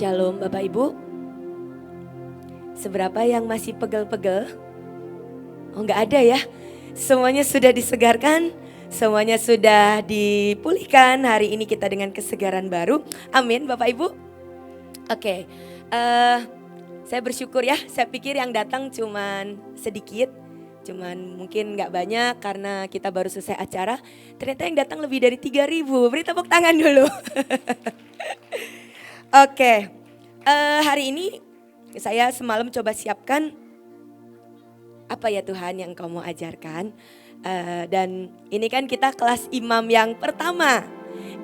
Shalom Bapak Ibu. Seberapa yang masih pegel-pegel? Oh enggak ada ya. Semuanya sudah disegarkan, semuanya sudah dipulihkan. Hari ini kita dengan kesegaran baru. Amin Bapak Ibu. Oke, saya bersyukur ya. Saya pikir yang datang cuman sedikit, cuman mungkin nggak banyak karena kita baru selesai acara. Ternyata yang datang lebih dari 3.000. Beri tepuk tangan dulu. Oke, hari ini saya semalam coba siapkan apa ya Tuhan yang Kau mau ajarkan. Dan ini kan kita kelas imam yang pertama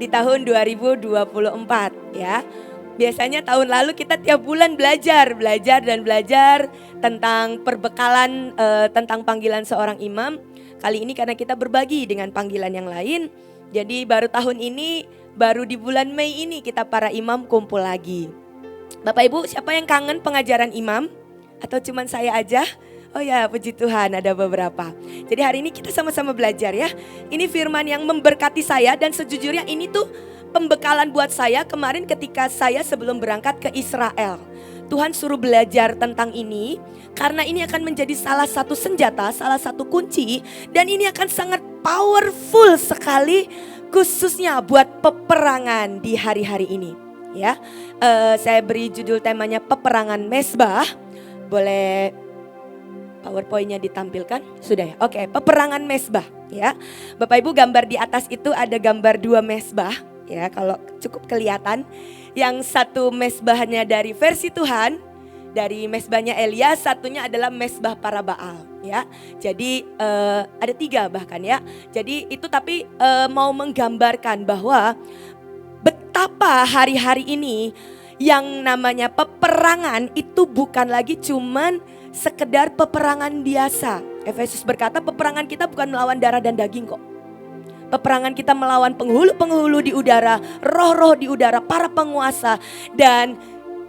di tahun 2024 ya. Biasanya tahun lalu kita tiap bulan belajar tentang perbekalan tentang panggilan seorang imam. Kali ini karena kita berbagi dengan panggilan yang lain, jadi baru tahun ini, baru di bulan Mei ini kita para imam kumpul lagi. Bapak Ibu, siapa yang kangen pengajaran imam? Atau cuman saya aja? Oh ya, puji Tuhan ada beberapa. Jadi hari ini kita sama-sama belajar ya. Ini firman yang memberkati saya dan sejujurnya ini tuh pembekalan buat saya kemarin ketika saya sebelum berangkat ke Israel. Tuhan suruh belajar tentang ini karena ini akan menjadi salah satu senjata, salah satu kunci, dan ini akan sangat powerful sekali khususnya buat peperangan di hari-hari ini ya. Saya beri judul temanya peperangan mezbah. Boleh PowerPoint-nya ditampilkan? Sudah ya? Oke, peperangan mezbah ya. Bapak Ibu, gambar di atas itu ada gambar 2 mezbah ya, kalau cukup kelihatan. Yang satu mezbahnya dari versi Tuhan, dari mezbahnya Elia, satunya adalah mezbah para Baal ya. Jadi ada 3 bahkan ya. Jadi itu tapi mau menggambarkan bahwa betapa hari-hari ini yang namanya peperangan itu bukan lagi cuman sekedar peperangan biasa. Efesus berkata peperangan kita bukan melawan darah dan daging kok. Peperangan kita melawan penghulu-penghulu di udara, roh-roh di udara, para penguasa. Dan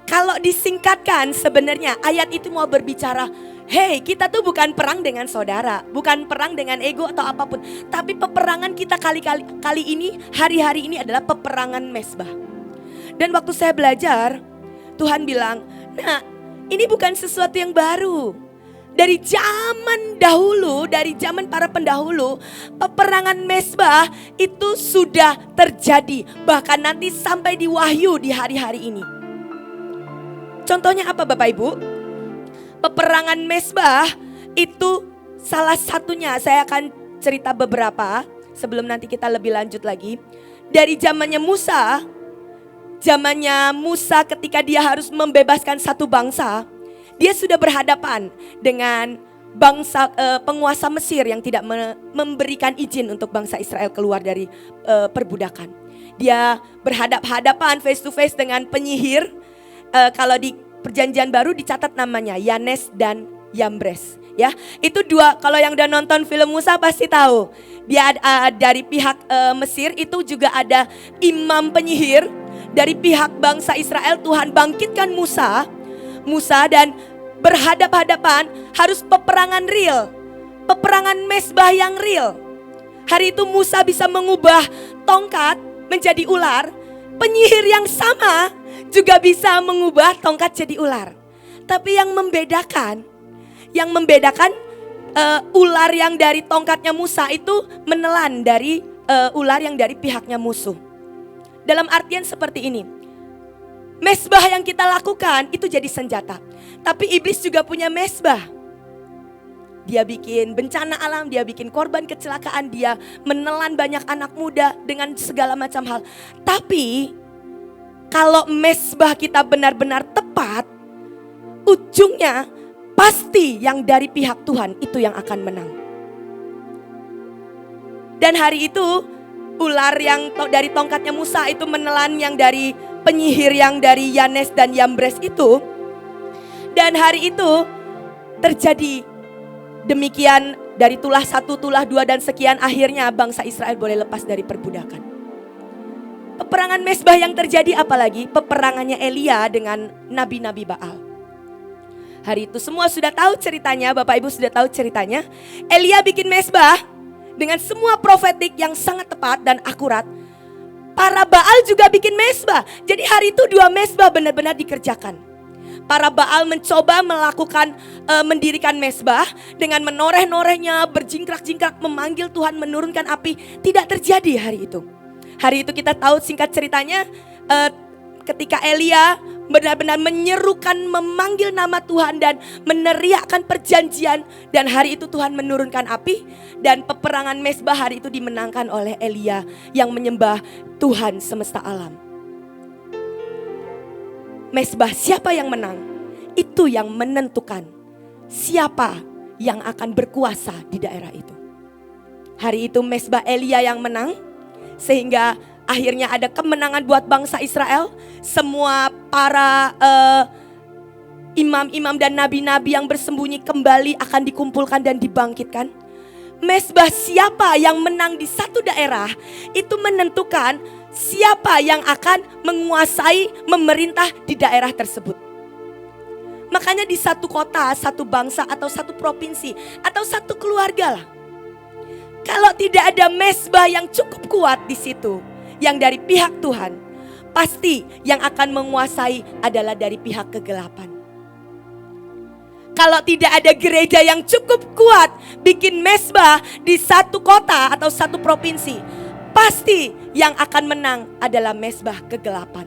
kalau disingkatkan sebenarnya ayat itu mau berbicara, hey, kita tuh bukan perang dengan saudara, bukan perang dengan ego atau apapun. Tapi peperangan kita kali ini, hari-hari ini adalah peperangan mezbah. Dan waktu saya belajar, Tuhan bilang, nah ini bukan sesuatu yang baru. Dari zaman dahulu, dari zaman para pendahulu, peperangan mezbah itu sudah terjadi. Bahkan nanti sampai di Wahyu di hari-hari ini. Contohnya apa Bapak Ibu? Peperangan mezbah itu salah satunya, saya akan cerita beberapa sebelum nanti kita lebih lanjut lagi. Dari zamannya Musa ketika dia harus membebaskan satu bangsa, dia sudah berhadapan dengan bangsa penguasa Mesir yang tidak memberikan izin untuk bangsa Israel keluar dari perbudakan. Dia berhadap-hadapan face to face dengan penyihir. Kalau di Perjanjian Baru dicatat namanya Yanes dan Yambres. Ya, itu 2. Kalau yang udah nonton film Musa pasti tahu. Dia dari pihak Mesir itu juga ada imam penyihir. Dari pihak bangsa Israel Tuhan bangkitkan Musa dan berhadap-hadapan, harus peperangan real. Peperangan mezbah yang real. Hari itu Musa bisa mengubah tongkat menjadi ular. Penyihir yang sama juga bisa mengubah tongkat jadi ular. Tapi yang membedakan ular yang dari tongkatnya Musa itu menelan dari ular yang dari pihaknya musuh. Dalam artian seperti ini. Mezbah yang kita lakukan itu jadi senjata. Tapi iblis juga punya mezbah. Dia bikin bencana alam, dia bikin korban kecelakaan, dia menelan banyak anak muda dengan segala macam hal. Tapi kalau mezbah kita benar-benar tepat, ujungnya pasti yang dari pihak Tuhan itu yang akan menang. Dan hari itu ular yang dari tongkatnya Musa itu menelan yang dari penyihir yang dari Yanes dan Yambres itu. Dan hari itu terjadi demikian, dari tulah 1, tulah 2 dan sekian, akhirnya bangsa Israel boleh lepas dari perbudakan. Peperangan mezbah yang terjadi apalagi? Peperangannya Elia dengan nabi-nabi Baal. Hari itu semua sudah tahu ceritanya, Bapak Ibu sudah tahu ceritanya. Elia bikin mezbah dengan semua profetik yang sangat tepat dan akurat. Para Baal juga bikin mesbah. Jadi hari itu 2 mesbah benar-benar dikerjakan. Para Baal mencoba melakukan mendirikan mesbah dengan menoreh-norehnya, berjingkrak-jingkrak memanggil Tuhan menurunkan api. Tidak terjadi hari itu. Hari itu kita tahu singkat ceritanya ketika Elia benar-benar menyerukan, memanggil nama Tuhan dan meneriakkan perjanjian. Dan hari itu Tuhan menurunkan api dan peperangan mesbah hari itu dimenangkan oleh Elia yang menyembah Tuhan semesta alam. Mesbah siapa yang menang? Itu yang menentukan siapa yang akan berkuasa di daerah itu. Hari itu mesbah Elia yang menang sehingga akhirnya ada kemenangan buat bangsa Israel. Semua para imam-imam dan nabi-nabi yang bersembunyi kembali akan dikumpulkan dan dibangkitkan. Mesbah siapa yang menang di satu daerah itu menentukan siapa yang akan menguasai, memerintah di daerah tersebut. Makanya di satu kota, satu bangsa atau satu provinsi atau satu keluarga lah, kalau tidak ada mesbah yang cukup kuat di situ, yang dari pihak Tuhan, pasti yang akan menguasai adalah dari pihak kegelapan. Kalau tidak ada gereja yang cukup kuat bikin mesbah di satu kota atau satu provinsi, pasti yang akan menang adalah mesbah kegelapan.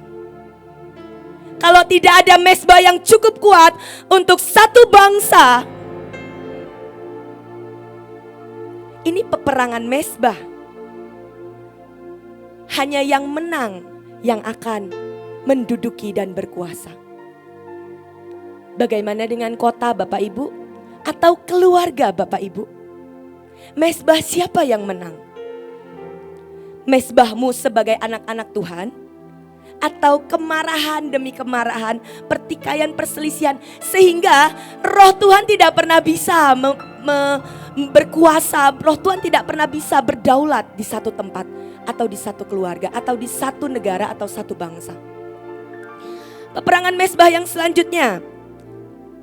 Kalau tidak ada mesbah yang cukup kuat untuk satu bangsa, ini peperangan mesbah. Hanya yang menang yang akan menduduki dan berkuasa. Bagaimana dengan kota Bapak Ibu? Atau keluarga Bapak Ibu? Mesbah siapa yang menang? Mesbahmu sebagai anak-anak Tuhan? Atau kemarahan demi kemarahan, pertikaian, perselisihan, sehingga roh Tuhan tidak pernah bisa berkuasa, roh Tuhan tidak pernah bisa berdaulat di satu tempat, atau di satu keluarga, atau di satu negara, atau satu bangsa. Peperangan mesbah yang selanjutnya,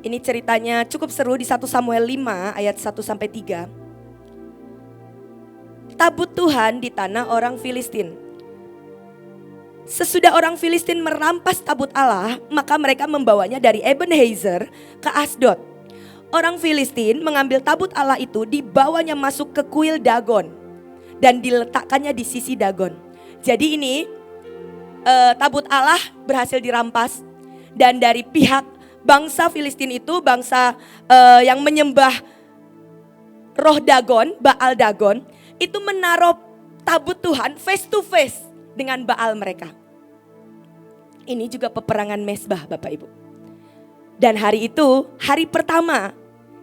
ini ceritanya cukup seru di 1 Samuel 5 ayat 1-3. Tabut Tuhan di tanah orang Filistin. Sesudah orang Filistin merampas tabut Allah, maka mereka membawanya dari Ebenezer ke Asdod. Orang Filistin mengambil tabut Allah itu, dibawanya masuk ke kuil Dagon dan diletakkannya di sisi Dagon. Jadi ini tabut Allah berhasil dirampas, dan dari pihak bangsa Filistin itu, bangsa yang menyembah roh Dagon, Baal Dagon, itu menaruh tabut Tuhan face to face dengan Baal mereka. Ini juga peperangan mesbah Bapak Ibu. Dan hari itu, hari pertama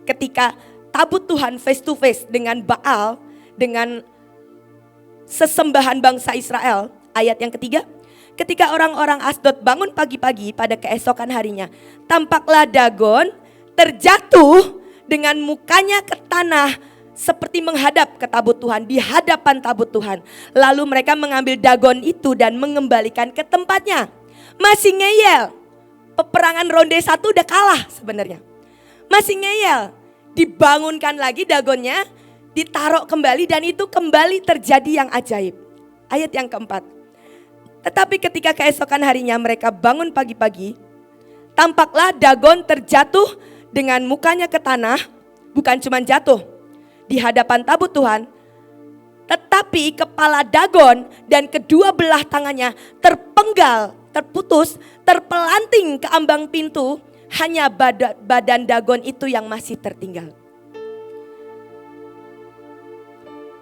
ketika tabut Tuhan face to face dengan Baal, dengan sesembahan bangsa Israel, ayat yang ketiga, ketika orang-orang Asdod bangun pagi-pagi pada keesokan harinya, tampaklah Dagon terjatuh dengan mukanya ke tanah seperti menghadap ke tabut Tuhan, di hadapan tabut Tuhan. Lalu mereka mengambil Dagon itu dan mengembalikan ke tempatnya. Masih ngeyel, peperangan ronde 1 udah kalah sebenarnya. Masih ngeyel, dibangunkan lagi Dagonnya, ditaruh kembali, dan itu kembali terjadi yang ajaib. Ayat yang keempat. Tetapi ketika keesokan harinya mereka bangun pagi-pagi, tampaklah Dagon terjatuh dengan mukanya ke tanah, bukan cuma jatuh di hadapan tabut Tuhan, tetapi kepala Dagon dan kedua belah tangannya terpenggal, terputus, terpelanting ke ambang pintu, hanya badan Dagon itu yang masih tertinggal.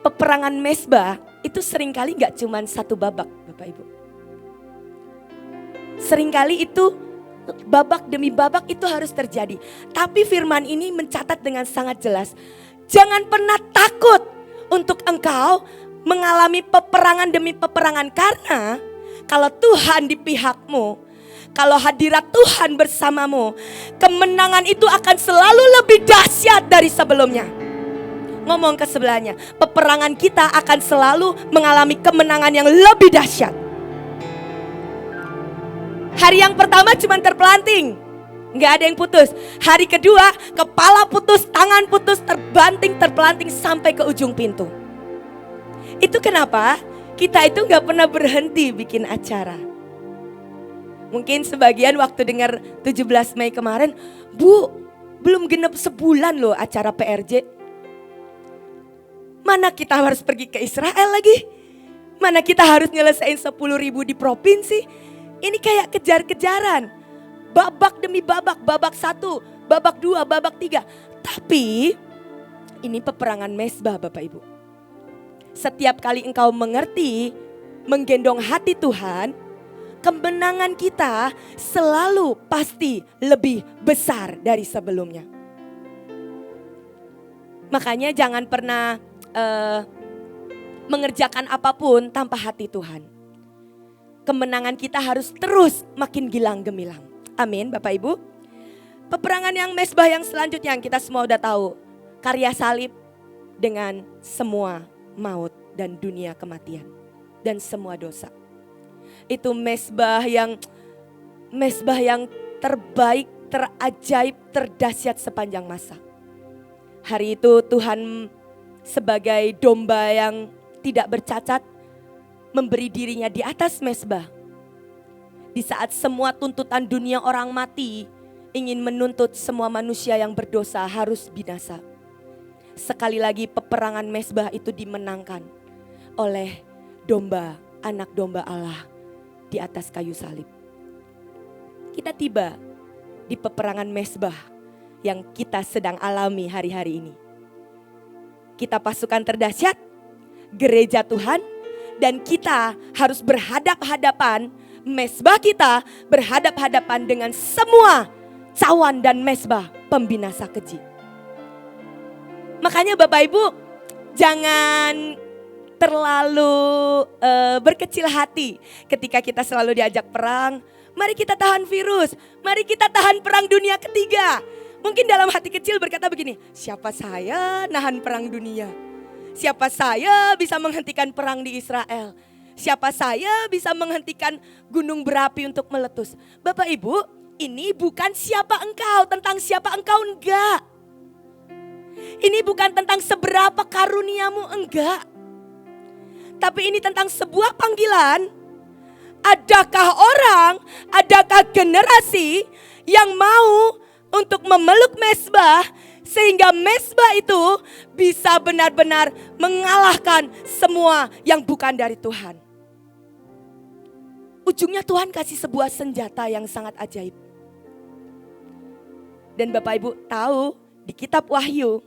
Peperangan mesbah itu seringkali gak cuma satu babak Bapak Ibu. Seringkali itu babak demi babak itu harus terjadi. Tapi firman ini mencatat dengan sangat jelas, jangan pernah takut untuk engkau mengalami peperangan demi peperangan, karena kalau Tuhan di pihakmu, kalau hadirat Tuhan bersamamu, kemenangan itu akan selalu lebih dahsyat dari sebelumnya. Ngomong ke sebelahnya, peperangan kita akan selalu mengalami kemenangan yang lebih dahsyat. Hari yang pertama cuma terpelanting, nggak ada yang putus. Hari kedua kepala putus, tangan putus, terbanting, terpelanting sampai ke ujung pintu. Itu kenapa Kita itu gak pernah berhenti bikin acara. Mungkin sebagian waktu dengar 17 Mei kemarin, Bu, belum genep sebulan loh acara PRJ. Mana kita harus pergi ke Israel lagi? Mana kita harus nyelesain 10.000 di provinsi? Ini kayak kejar-kejaran. Babak demi babak, babak 1, babak 2, babak 3. Tapi ini peperangan mezbah Bapak Ibu. Setiap kali engkau mengerti, menggendong hati Tuhan, kemenangan kita selalu pasti lebih besar dari sebelumnya. Makanya jangan pernah mengerjakan apapun tanpa hati Tuhan. Kemenangan kita harus terus makin gilang gemilang. Amin Bapak Ibu. Peperangan yang mezbah yang selanjutnya yang kita semua udah tahu. Karya salib dengan semua maut dan dunia kematian dan semua dosa. Itu mezbah yang terbaik, terajaib, terdahsyat sepanjang masa. Hari itu Tuhan sebagai domba yang tidak bercacat memberi dirinya di atas mezbah. Di saat semua tuntutan dunia orang mati ingin menuntut semua manusia yang berdosa harus binasa. Sekali lagi peperangan mezbah itu dimenangkan oleh domba, anak domba Allah di atas kayu salib. Kita tiba di peperangan mezbah yang kita sedang alami hari-hari ini. Kita pasukan terdahsyat, gereja Tuhan, dan kita harus berhadap-hadapan, mezbah kita berhadap-hadapan dengan semua cawan dan mezbah pembinasa keji. Makanya Bapak Ibu jangan terlalu berkecil hati ketika kita selalu diajak perang. Mari kita tahan virus, mari kita tahan perang dunia ketiga. Mungkin dalam hati kecil berkata begini, siapa saya nahan perang dunia? Siapa saya bisa menghentikan perang di Israel? Siapa saya bisa menghentikan gunung berapi untuk meletus? Bapak Ibu, ini bukan siapa engkau, tentang siapa engkau enggak. Ini bukan tentang seberapa karuniamu, enggak. Tapi ini tentang sebuah panggilan. Adakah orang, adakah generasi yang mau untuk memeluk mezbah sehingga mezbah itu bisa benar-benar mengalahkan semua yang bukan dari Tuhan. Ujungnya Tuhan kasih sebuah senjata yang sangat ajaib. Dan Bapak Ibu tahu di kitab Wahyu,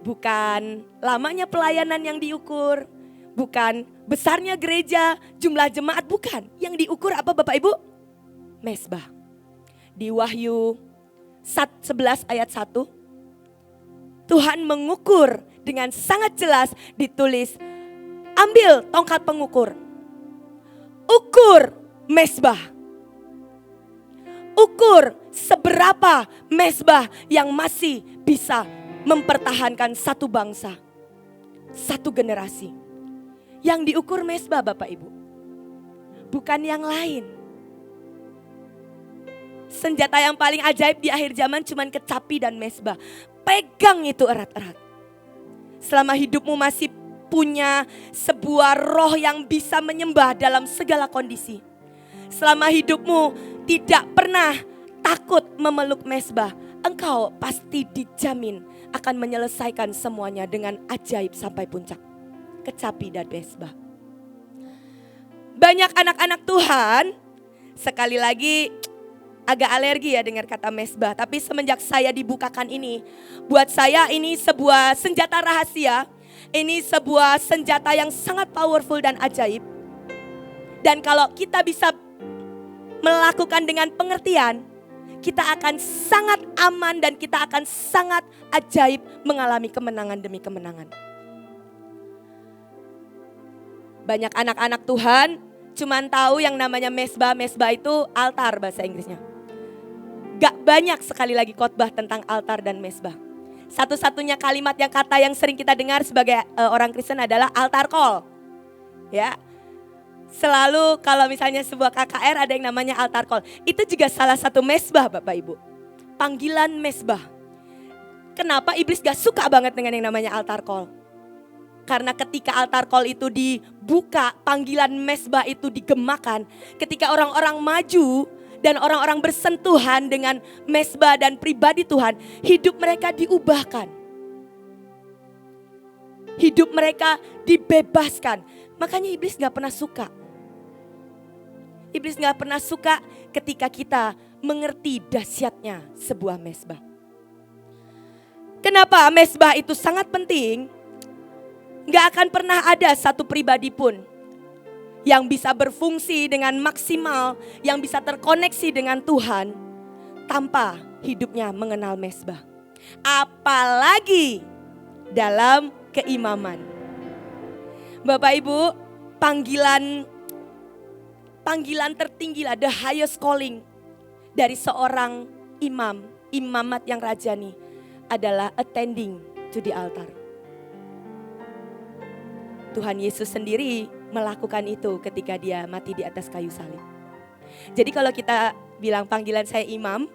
bukan lamanya pelayanan yang diukur, bukan besarnya gereja, jumlah jemaat, bukan. Yang diukur apa Bapak Ibu? Mezbah. Di Wahyu 11 ayat 1, Tuhan mengukur dengan sangat jelas ditulis, ambil tongkat pengukur, ukur mezbah. Ukur seberapa mezbah yang masih bisa mempertahankan satu bangsa, satu generasi. Yang diukur mezbah Bapak Ibu, bukan yang lain. Senjata yang paling ajaib di akhir zaman cuman kecapi dan mezbah. Pegang itu erat-erat. Selama hidupmu masih punya sebuah roh yang bisa menyembah dalam segala kondisi. Selama hidupmu tidak pernah takut memeluk mezbah, engkau pasti dijamin akan menyelesaikan semuanya dengan ajaib sampai puncak. Kecapi dan mezbah. Banyak anak-anak Tuhan sekali lagi agak alergi ya dengar kata mezbah. Tapi semenjak saya dibukakan ini, buat saya ini sebuah senjata rahasia. Ini sebuah senjata yang sangat powerful dan ajaib. Dan kalau kita bisa melakukan dengan pengertian, kita akan sangat aman dan kita akan sangat ajaib mengalami kemenangan demi kemenangan. Banyak anak-anak Tuhan cuman tahu yang namanya mezbah. Mezbah itu altar bahasa Inggrisnya. Gak banyak sekali lagi khotbah tentang altar dan mezbah. Satu-satunya kalimat yang kata yang sering kita dengar sebagai orang Kristen adalah altar call. Ya. Selalu kalau misalnya sebuah KKR ada yang namanya altar call. Itu juga salah satu mezbah Bapak Ibu. Panggilan mezbah. Kenapa iblis gak suka banget dengan yang namanya altar call? Karena ketika altar call itu dibuka, panggilan mesbah itu digemakan. Ketika orang-orang maju dan orang-orang bersentuhan dengan mesbah dan pribadi Tuhan, hidup mereka diubahkan. Hidup mereka dibebaskan. Makanya iblis gak pernah suka. Iblis gak pernah suka ketika kita mengerti dahsyatnya sebuah mesbah. Kenapa mesbah itu sangat penting? Gak akan pernah ada satu pribadi pun yang bisa berfungsi dengan maksimal, yang bisa terkoneksi dengan Tuhan tanpa hidupnya mengenal mesbah. Apalagi dalam keimaman. Bapak Ibu, panggilan tertinggi lah, the highest calling dari seorang imam, imamat yang rajani adalah attending to the altar. Tuhan Yesus sendiri melakukan itu ketika dia mati di atas kayu salib. Jadi kalau kita bilang panggilan saya imam,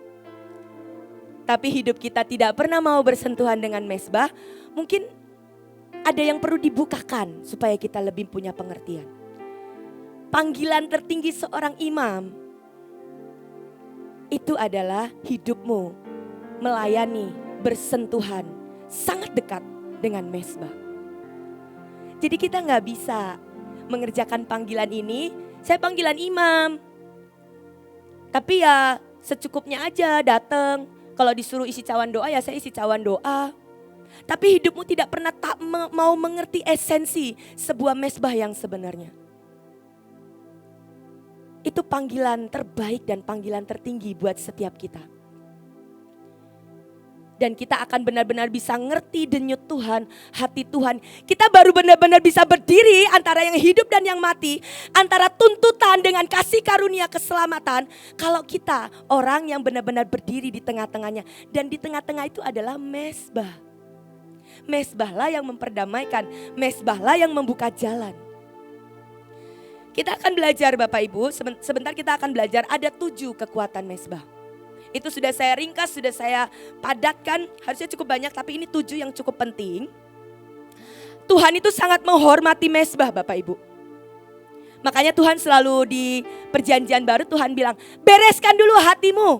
tapi hidup kita tidak pernah mau bersentuhan dengan mesbah, mungkin ada yang perlu dibukakan supaya kita lebih punya pengertian. Panggilan tertinggi seorang imam itu adalah hidupmu melayani, bersentuhan sangat dekat dengan mesbah. Jadi kita gak bisa mengerjakan panggilan ini, saya panggilan imam. Tapi ya secukupnya aja datang. Kalau disuruh isi cawan doa ya saya isi cawan doa. Tapi hidupmu tidak pernah mau mengerti esensi sebuah mesbah yang sebenarnya. Itu panggilan terbaik dan panggilan tertinggi buat setiap kita. Dan kita akan benar-benar bisa ngerti denyut Tuhan, hati Tuhan. Kita baru benar-benar bisa berdiri antara yang hidup dan yang mati. Antara tuntutan dengan kasih karunia keselamatan. Kalau kita orang yang benar-benar berdiri di tengah-tengahnya. Dan di tengah-tengah itu adalah mesbah. Mesbahlah yang memperdamaikan. Mesbahlah yang membuka jalan. Kita akan belajar Bapak Ibu, sebentar kita akan belajar ada 7 kekuatan mesbah. Itu sudah saya ringkas, sudah saya padatkan, harusnya cukup banyak tapi ini 7 yang cukup penting. Tuhan itu sangat menghormati mesbah Bapak Ibu. Makanya Tuhan selalu di perjanjian baru Tuhan bilang, bereskan dulu hatimu.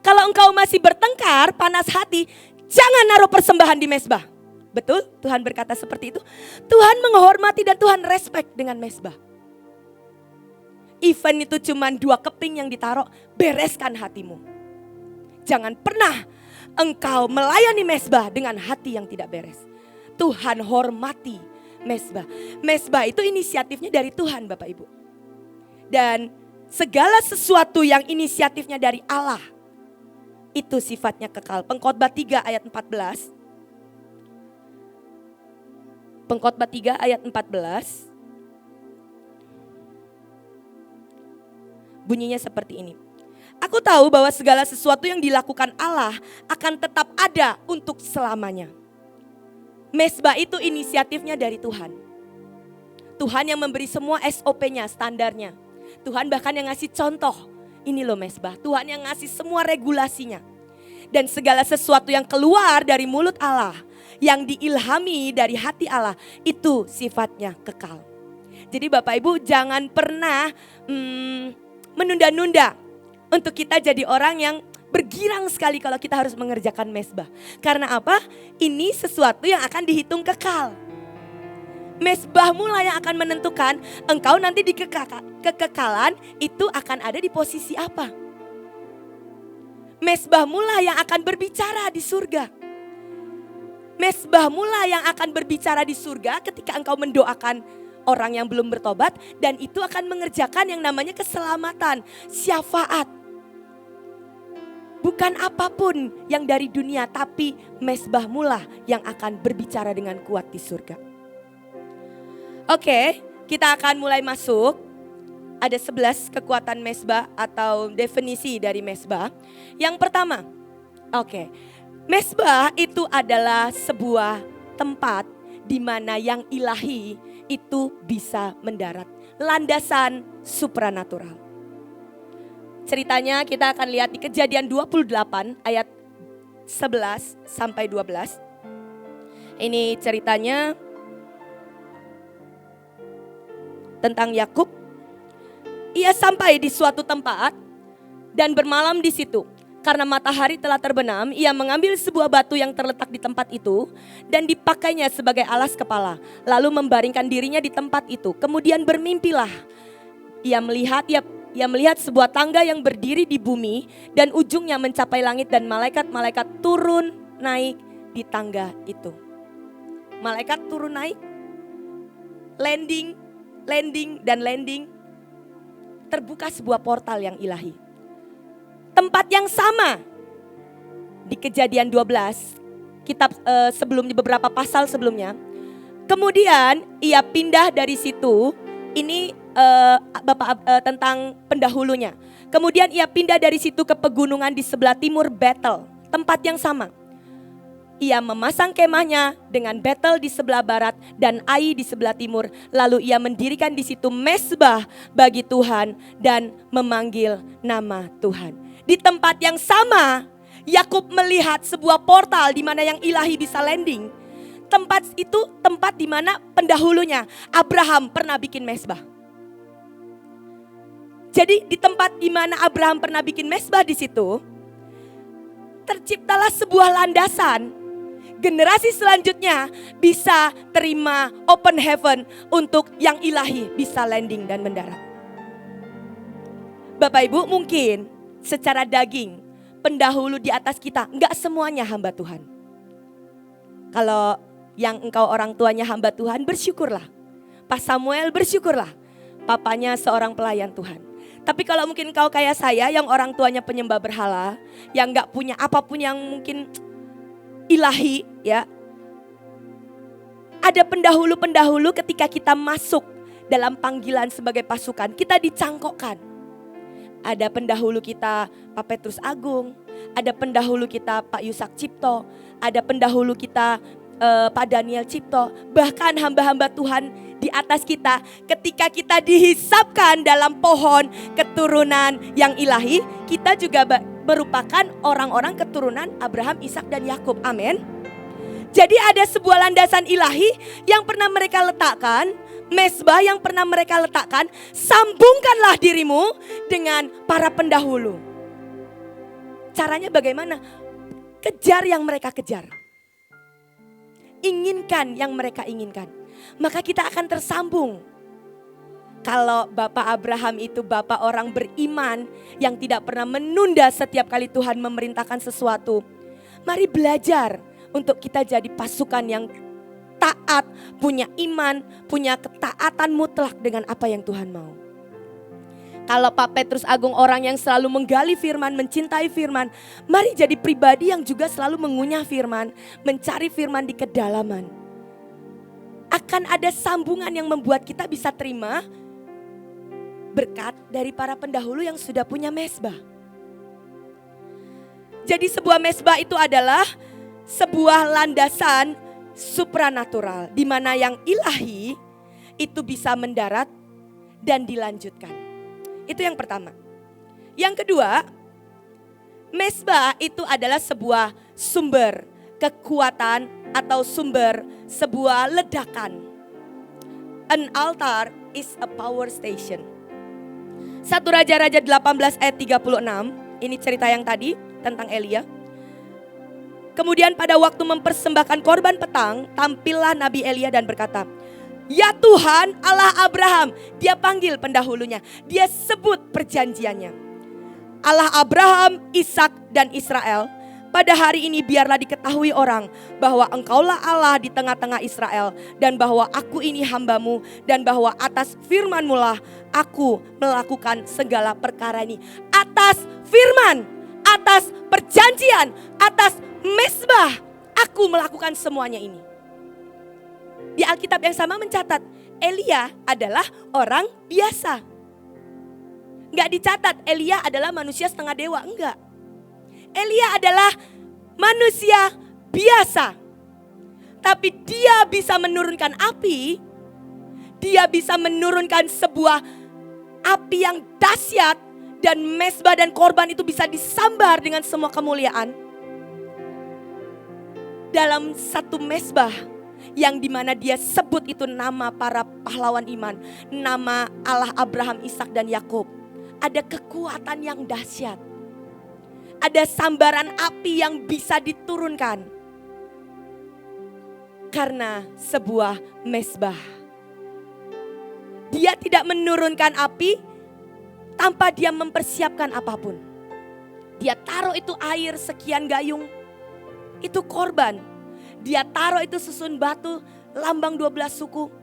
Kalau engkau masih bertengkar, panas hati, jangan naruh persembahan di mesbah. Betul? Tuhan berkata seperti itu. Tuhan menghormati dan Tuhan respect dengan mesbah. Event itu cuma 2 keping yang ditaruh, bereskan hatimu. Jangan pernah engkau melayani mesbah dengan hati yang tidak beres. Tuhan hormati mesbah. Mesbah itu inisiatifnya dari Tuhan Bapak Ibu. Dan segala sesuatu yang inisiatifnya dari Allah, itu sifatnya kekal. Pengkhotbah 3 ayat 14. Pengkhotbah 3 ayat 14. Bunyinya seperti ini. Aku tahu bahwa segala sesuatu yang dilakukan Allah akan tetap ada untuk selamanya. Mesbah itu inisiatifnya dari Tuhan. Tuhan yang memberi semua SOP-nya, standarnya. Tuhan bahkan yang ngasih contoh. Ini loh mesbah. Tuhan yang ngasih semua regulasinya. Dan segala sesuatu yang keluar dari mulut Allah, yang diilhami dari hati Allah, itu sifatnya kekal. Jadi Bapak Ibu jangan pernah menunda-nunda untuk kita jadi orang yang bergirang sekali kalau kita harus mengerjakan mesbah. Karena apa? Ini sesuatu yang akan dihitung kekal. Mesbahmu lah yang akan menentukan engkau nanti di kekekalan itu akan ada di posisi apa. Mesbahmu lah yang akan berbicara di surga. Mesbahmu lah yang akan berbicara di surga ketika engkau mendoakan orang yang belum bertobat. Dan itu akan mengerjakan yang namanya keselamatan, syafaat. Bukan apapun yang dari dunia, tapi mesbahmu lah yang akan berbicara dengan kuat di surga. Oke, kita akan mulai masuk. Ada 11 kekuatan mesbah atau definisi dari mesbah. Yang pertama, mesbah itu adalah sebuah tempat di mana yang ilahi itu bisa mendarat. Landasan supranatural. Ceritanya kita akan lihat di Kejadian 28 ayat 11 sampai 12. Ini ceritanya tentang Yakub. Ia sampai di suatu tempat dan bermalam di situ. Karena matahari telah terbenam, ia mengambil sebuah batu yang terletak di tempat itu dan dipakainya sebagai alas kepala. Lalu membaringkan dirinya di tempat itu. Kemudian bermimpilah. Ia melihat sebuah tangga yang berdiri di bumi dan ujungnya mencapai langit dan malaikat-malaikat turun naik di tangga itu. Malaikat turun naik, landing, dan landing. Terbuka sebuah portal yang ilahi. Tempat yang sama di Kejadian 12, kitab sebelumnya, beberapa pasal sebelumnya. Kemudian ia pindah dari situ, ini tentang pendahulunya. Kemudian ia pindah dari situ ke pegunungan di sebelah timur Betel, tempat yang sama. Ia memasang kemahnya dengan Betel di sebelah barat dan Ai di sebelah timur. Lalu ia mendirikan di situ mezbah bagi Tuhan dan memanggil nama Tuhan. Di tempat yang sama, Yakub melihat sebuah portal di mana yang ilahi bisa landing. Tempat itu tempat di mana pendahulunya Abraham pernah bikin mezbah. Jadi di tempat di mana Abraham pernah bikin mezbah di situ, terciptalah sebuah landasan. Generasi selanjutnya bisa terima open heaven untuk yang ilahi bisa landing dan mendarat. Bapak Ibu, mungkin secara daging pendahulu di atas kita enggak semuanya hamba Tuhan. Kalau yang engkau orang tuanya hamba Tuhan, bersyukurlah. Pak Samuel, bersyukurlah. Papanya seorang pelayan Tuhan. Tapi kalau mungkin engkau kayak saya yang orang tuanya penyembah berhala, yang enggak punya apapun yang mungkin ilahi, ya. Ada pendahulu-pendahulu ketika kita masuk dalam panggilan sebagai pasukan, kita dicangkokkan. Ada pendahulu kita Pak Petrus Agung, ada pendahulu kita Pak Yusak Cipto, ada pendahulu kita Pak Daniel Cipto, bahkan hamba-hamba Tuhan di atas kita. Ketika kita dihisapkan dalam pohon keturunan yang ilahi, kita juga merupakan orang-orang keturunan Abraham, Ishak dan Yakub. Amin. Jadi ada sebuah landasan ilahi yang pernah mereka letakkan, mezbah yang pernah mereka letakkan. Sambungkanlah dirimu dengan para pendahulu. Caranya bagaimana? Kejar yang mereka kejar. Inginkan yang mereka inginkan. Maka kita akan tersambung. Kalau Bapak Abraham itu Bapak orang beriman yang tidak pernah menunda setiap kali Tuhan memerintahkan sesuatu. Mari belajar untuk kita jadi pasukan yang taat, punya iman, punya ketaatan mutlak dengan apa yang Tuhan mau. Kalau Pak Petrus Agung orang yang selalu menggali firman, mencintai firman, mari jadi pribadi yang juga selalu mengunyah firman, mencari firman di kedalaman. Akan ada sambungan yang membuat kita bisa terima berkat dari para pendahulu yang sudah punya mezbah. Jadi sebuah mezbah itu adalah sebuah landasan supranatural di mana yang ilahi itu bisa mendarat dan dilanjutkan. Itu yang pertama. Yang kedua, mezbah itu adalah sebuah sumber kekuatan atau sumber sebuah ledakan. An altar is a power station. 1 Raja-Raja 18 ayat 36, ini cerita yang tadi tentang Elia. Kemudian pada waktu mempersembahkan korban petang, tampillah Nabi Elia dan berkata, "Ya Tuhan Allah Abraham." Dia panggil pendahulunya, dia sebut perjanjiannya. Allah Abraham, Ishak dan Israel. Pada hari ini biarlah diketahui orang bahwa engkaulah Allah di tengah-tengah Israel. Dan bahwa aku ini hambamu. Dan bahwa atas firmanmu lah aku melakukan segala perkara ini. Atas firman, atas perjanjian, atas mezbah, aku melakukan semuanya ini. Di Alkitab yang sama mencatat, Elia adalah orang biasa. Enggak dicatat Elia adalah manusia setengah dewa, enggak. Elia adalah manusia biasa. Tapi dia bisa menurunkan api. Dia bisa menurunkan sebuah api yang dahsyat. Dan mezbah dan korban itu bisa disambar dengan semua kemuliaan. Dalam satu mezbah yang dimana dia sebut itu nama para pahlawan iman, nama Allah Abraham, Ishak dan Yakub. Ada kekuatan yang dahsyat, ada sambaran api yang bisa diturunkan karena sebuah mezbah. Dia tidak menurunkan api tanpa dia mempersiapkan apapun. Dia taruh itu air sekian gayung, itu korban. Dia taruh itu susun batu, lambang 12 suku.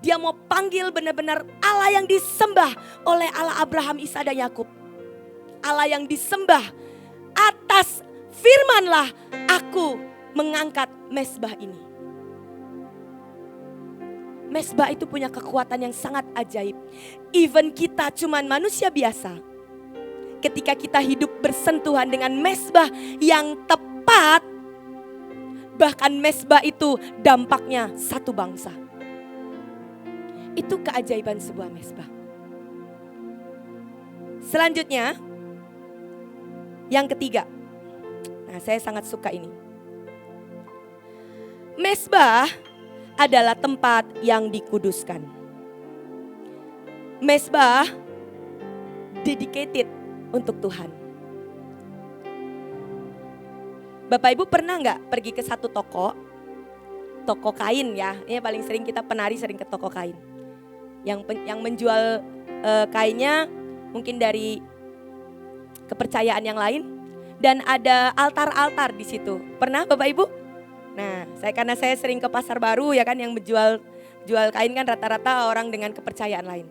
Dia mau panggil benar-benar Allah yang disembah oleh Allah Abraham, Ishak dan Yakub. Allah yang disembah, atas firmanlah aku mengangkat mezbah ini. Mezbah itu punya kekuatan yang sangat ajaib. Even kita cuman manusia biasa, ketika kita hidup bersentuhan dengan mezbah yang tepat, bahkan mezbah itu dampaknya satu bangsa. Itu keajaiban sebuah mezbah. Selanjutnya, yang ketiga. Nah, saya sangat suka ini. Mezbah adalah tempat yang dikuduskan. Mezbah dedicated untuk Tuhan. Bapak Ibu pernah nggak pergi ke satu toko kain ya? Ini paling sering kita penari sering ke toko kain. Yang menjual kainnya mungkin dari kepercayaan yang lain dan ada altar-altar di situ. Pernah Bapak Ibu? Nah, karena saya sering ke Pasar Baru ya kan, yang jual kain kan rata-rata orang dengan kepercayaan lain.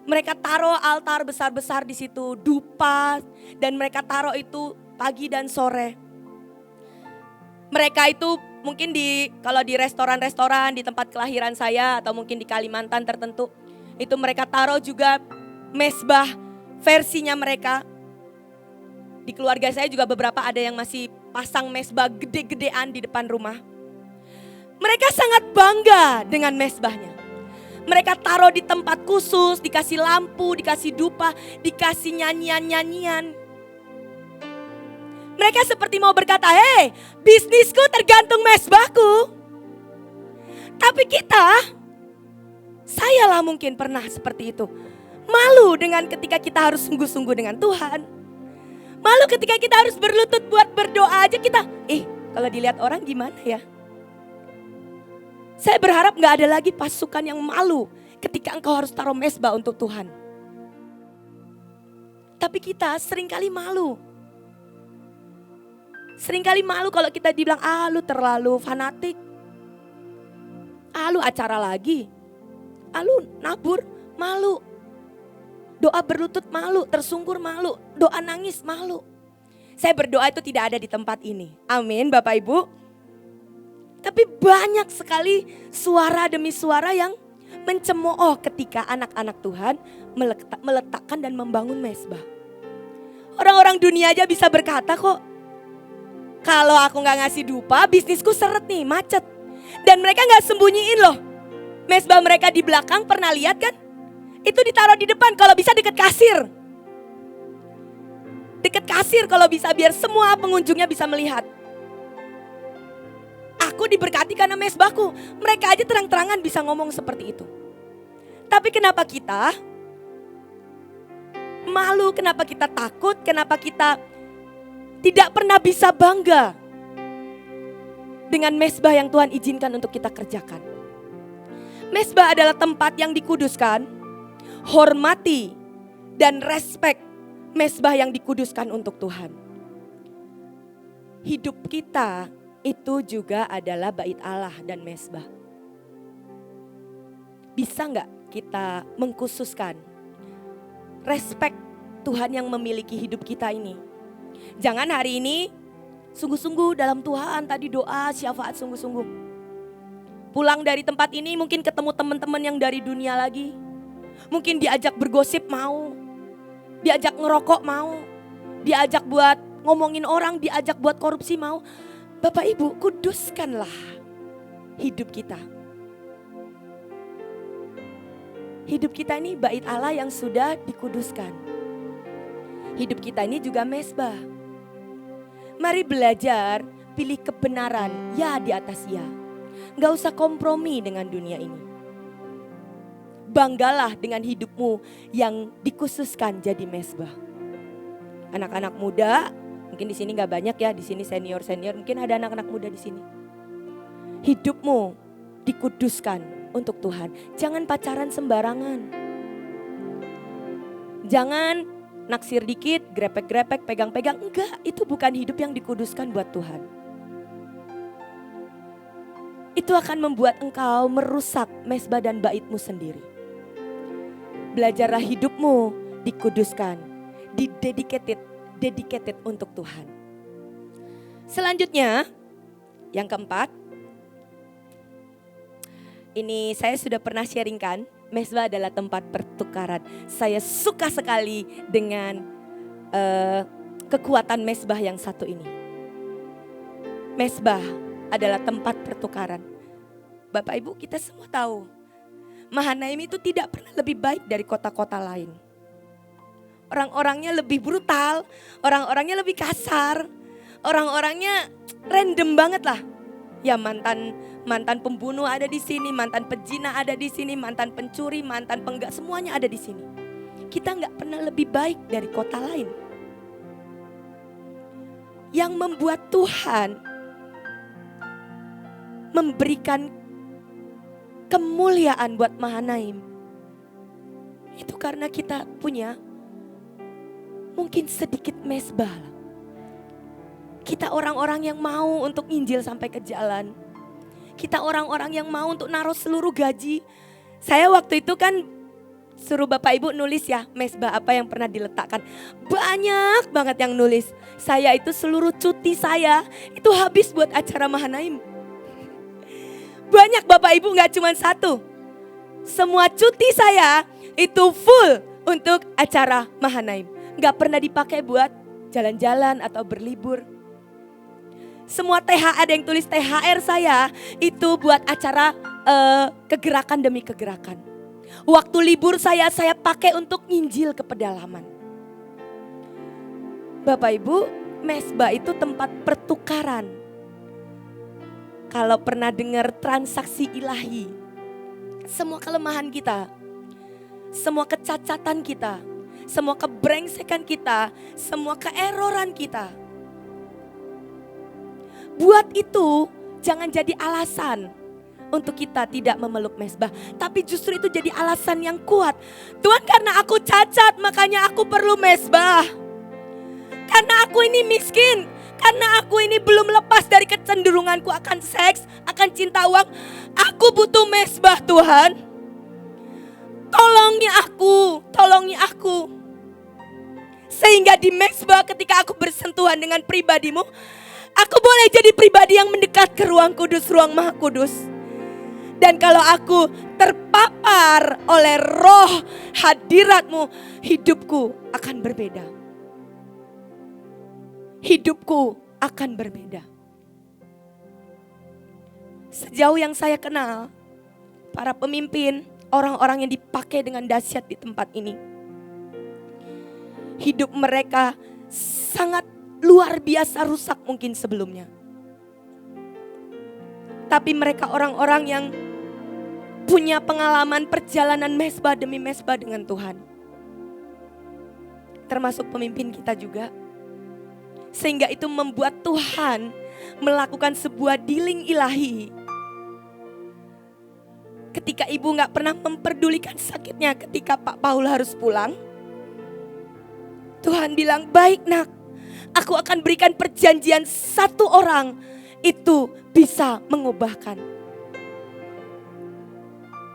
Mereka taruh altar besar-besar di situ, dupa, dan mereka taruh itu pagi dan sore. Mereka itu mungkin kalau di restoran-restoran di tempat kelahiran saya atau mungkin di Kalimantan tertentu, itu mereka taruh juga mezbah versinya mereka. Di keluarga saya juga beberapa ada yang masih pasang mezbah gede-gedean di depan rumah. Mereka sangat bangga dengan mezbahnya. Mereka taruh di tempat khusus, dikasih lampu, dikasih dupa, dikasih nyanyian-nyanyian. Mereka seperti mau berkata, "Hei, bisnisku tergantung mezbahku." Tapi saya lah mungkin pernah seperti itu. Malu dengan ketika kita harus sungguh-sungguh dengan Tuhan. Malu ketika kita harus berlutut buat berdoa aja kita, kalau dilihat orang gimana ya? Saya berharap gak ada lagi pasukan yang malu ketika engkau harus taruh mezbah untuk Tuhan. Tapi kita seringkali malu. Seringkali malu kalau kita dibilang, lu terlalu fanatik. Lu acara lagi. Lu nabur, malu. Doa berlutut malu, tersungkur malu, doa nangis malu. Saya berdoa itu tidak ada di tempat ini. Amin Bapak Ibu. Tapi banyak sekali suara demi suara yang mencemooh ketika anak-anak Tuhan meletakkan dan membangun mezbah. Orang-orang dunia aja bisa berkata kok, kalau aku gak ngasih dupa, bisnisku seret nih, macet. Dan mereka gak sembunyiin loh. Mezbah mereka di belakang, pernah lihat kan? Itu ditaruh di depan, kalau bisa deket kasir. Deket kasir kalau bisa, biar semua pengunjungnya bisa melihat. Aku diberkati karena mezbahku. Mereka aja terang-terangan bisa ngomong seperti itu. Tapi kenapa kita malu, kenapa kita takut, kenapa kita tidak pernah bisa bangga dengan mezbah yang Tuhan izinkan untuk kita kerjakan. Mezbah adalah tempat yang dikuduskan, hormati dan respek mezbah yang dikuduskan untuk Tuhan. Hidup kita itu juga adalah bait Allah dan mezbah. Bisa gak kita mengkhususkan respek Tuhan yang memiliki hidup kita ini? Jangan hari ini sungguh-sungguh dalam Tuhan, tadi doa syafaat sungguh-sungguh. Pulang dari tempat ini mungkin ketemu teman-teman yang dari dunia lagi. Mungkin diajak bergosip mau, diajak ngerokok mau, diajak buat ngomongin orang, diajak buat korupsi mau. Bapak Ibu, kuduskanlah hidup kita. Hidup kita ini bait Allah yang sudah dikuduskan. Hidup kita ini juga mezbah. Mari belajar pilih kebenaran ya di atas ya. Gak usah kompromi dengan dunia ini. Banggalah dengan hidupmu yang dikhususkan jadi mezbah. Anak-anak muda, mungkin di sini gak banyak ya, di sini senior, mungkin ada anak-anak muda di sini. Hidupmu dikuduskan untuk Tuhan. Jangan pacaran sembarangan. Jangan naksir dikit, grepek-grepek, pegang-pegang. Enggak, itu bukan hidup yang dikuduskan buat Tuhan. Itu akan membuat engkau merusak mezbah dan baitmu sendiri. Belajarlah hidupmu dikuduskan, dedicated untuk Tuhan. Selanjutnya, yang keempat, ini saya sudah pernah sharingkan, mezbah adalah tempat pertukaran. Saya suka sekali dengan kekuatan mezbah yang satu ini. Mezbah adalah tempat pertukaran. Bapak Ibu, kita semua tahu, Mahanaim itu tidak pernah lebih baik dari kota-kota lain. Orang-orangnya lebih brutal, orang-orangnya lebih kasar, orang-orangnya random banget lah. Ya mantan pembunuh ada di sini, mantan pezina ada di sini, mantan pencuri, mantan penggak, semuanya ada di sini. Kita nggak pernah lebih baik dari kota lain. Yang membuat Tuhan memberikan kemuliaan buat Mahanaim, itu karena kita punya mungkin sedikit mezbah. Kita orang-orang yang mau untuk Injil sampai ke jalan. Kita orang-orang yang mau untuk naruh seluruh gaji. Saya waktu itu kan suruh Bapak Ibu nulis ya, mezbah apa yang pernah diletakkan. Banyak banget yang nulis. Saya itu seluruh cuti saya itu habis buat acara Mahanaim. Banyak Bapak Ibu, gak cuma satu. Semua cuti saya itu full untuk acara Mahanaim. Gak pernah dipakai buat jalan-jalan atau berlibur. Semua ada yang tulis THR saya itu buat acara kegerakan demi kegerakan. Waktu libur saya pakai untuk nginjil ke pedalaman. Bapak Ibu, mezbah itu tempat pertukaran. Kalau pernah dengar transaksi ilahi, semua kelemahan kita, semua kecacatan kita, semua kebrengsekan kita, semua keeroran kita. Buat itu jangan jadi alasan untuk kita tidak memeluk mezbah. Tapi justru itu jadi alasan yang kuat. Tuhan, karena aku cacat makanya aku perlu mezbah. Karena aku ini miskin, karena aku ini belum lepas dari kecenderunganku akan seks, akan cinta uang. Aku butuh mezbah Tuhan. Tolongi aku. Sehingga di mezbah ketika aku bersentuhan dengan pribadimu, aku boleh jadi pribadi yang mendekat ke ruang kudus, ruang maha kudus. Dan kalau aku terpapar oleh roh hadiratmu, hidupku akan berbeda. Hidupku akan berbeda. Sejauh yang saya kenal, para pemimpin, orang-orang yang dipakai dengan dahsyat di tempat ini, hidup mereka sangat luar biasa rusak mungkin sebelumnya. Tapi mereka orang-orang yang punya pengalaman perjalanan mezbah demi mezbah dengan Tuhan. Termasuk pemimpin kita juga. Sehingga itu membuat Tuhan melakukan sebuah dealing ilahi. Ketika ibu gak pernah memperdulikan sakitnya ketika Pak Paul harus pulang, Tuhan bilang, baik nak, aku akan berikan perjanjian satu orang itu bisa mengubahkan.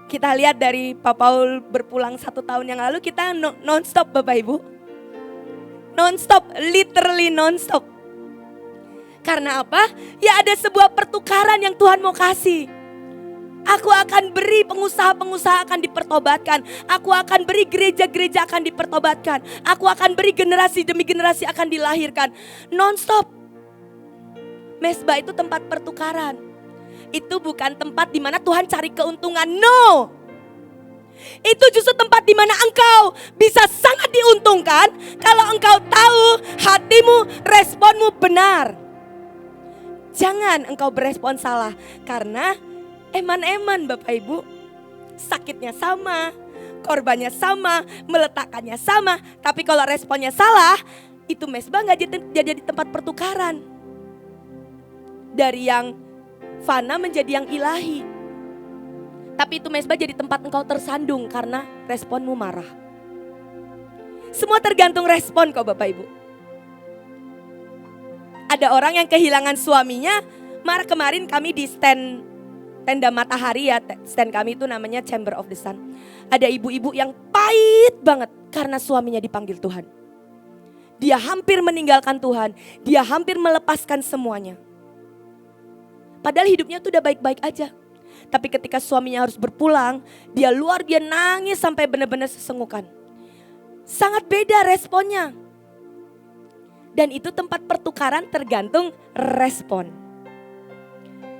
Kita lihat dari Pak Paul berpulang 1 tahun yang lalu, kita non-stop Bapak Ibu. Non-stop, literally non-stop. Karena apa? Ya ada sebuah pertukaran yang Tuhan mau kasih. Aku akan beri pengusaha-pengusaha akan dipertobatkan. Aku akan beri gereja-gereja akan dipertobatkan. Aku akan beri generasi demi generasi akan dilahirkan. Non-stop. Mezbah itu tempat pertukaran. Itu bukan tempat di mana Tuhan cari keuntungan. No. Itu justru tempat di mana engkau bisa sangat diuntungkan kalau engkau tahu hatimu, responmu benar. Jangan engkau berespon salah karena eman-eman Bapak Ibu. Sakitnya sama, korbannya sama, meletakkannya sama. Tapi kalau responnya salah, itu mesbah gak jadi tempat pertukaran. Dari yang fana menjadi yang ilahi. Tapi itu mesbah jadi tempat engkau tersandung karena responmu marah. Semua tergantung respon kok Bapak Ibu. Ada orang yang kehilangan suaminya, marah. Kemarin kami di tenda matahari ya, stand kami itu namanya Chamber of the Sun. Ada ibu-ibu yang pahit banget karena suaminya dipanggil Tuhan. Dia hampir meninggalkan Tuhan, dia hampir melepaskan semuanya. Padahal hidupnya tuh udah baik-baik aja. Tapi ketika suaminya harus berpulang, dia nangis sampai benar-benar sesengukan. Sangat beda responnya. Dan itu tempat pertukaran tergantung respon.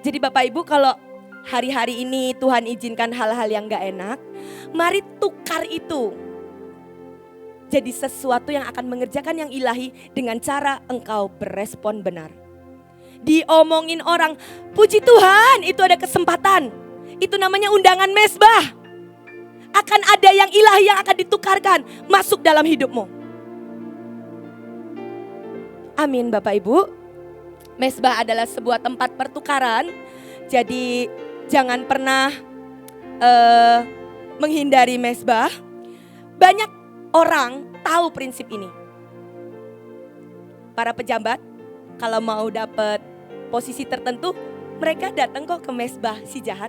Jadi Bapak Ibu, kalau hari-hari ini Tuhan izinkan hal-hal yang gak enak, mari tukar itu jadi sesuatu yang akan mengerjakan yang ilahi dengan cara engkau berespon benar. Diomongin orang, puji Tuhan itu ada kesempatan. Itu namanya undangan mesbah. Akan ada yang ilahi yang akan ditukarkan masuk dalam hidupmu. Amin Bapak Ibu. Mesbah adalah sebuah tempat pertukaran. Jadi jangan pernah menghindari mesbah. Banyak orang tahu prinsip ini. Para pejabat kalau mau dapat posisi tertentu, mereka datang kok ke mesbah si jahat.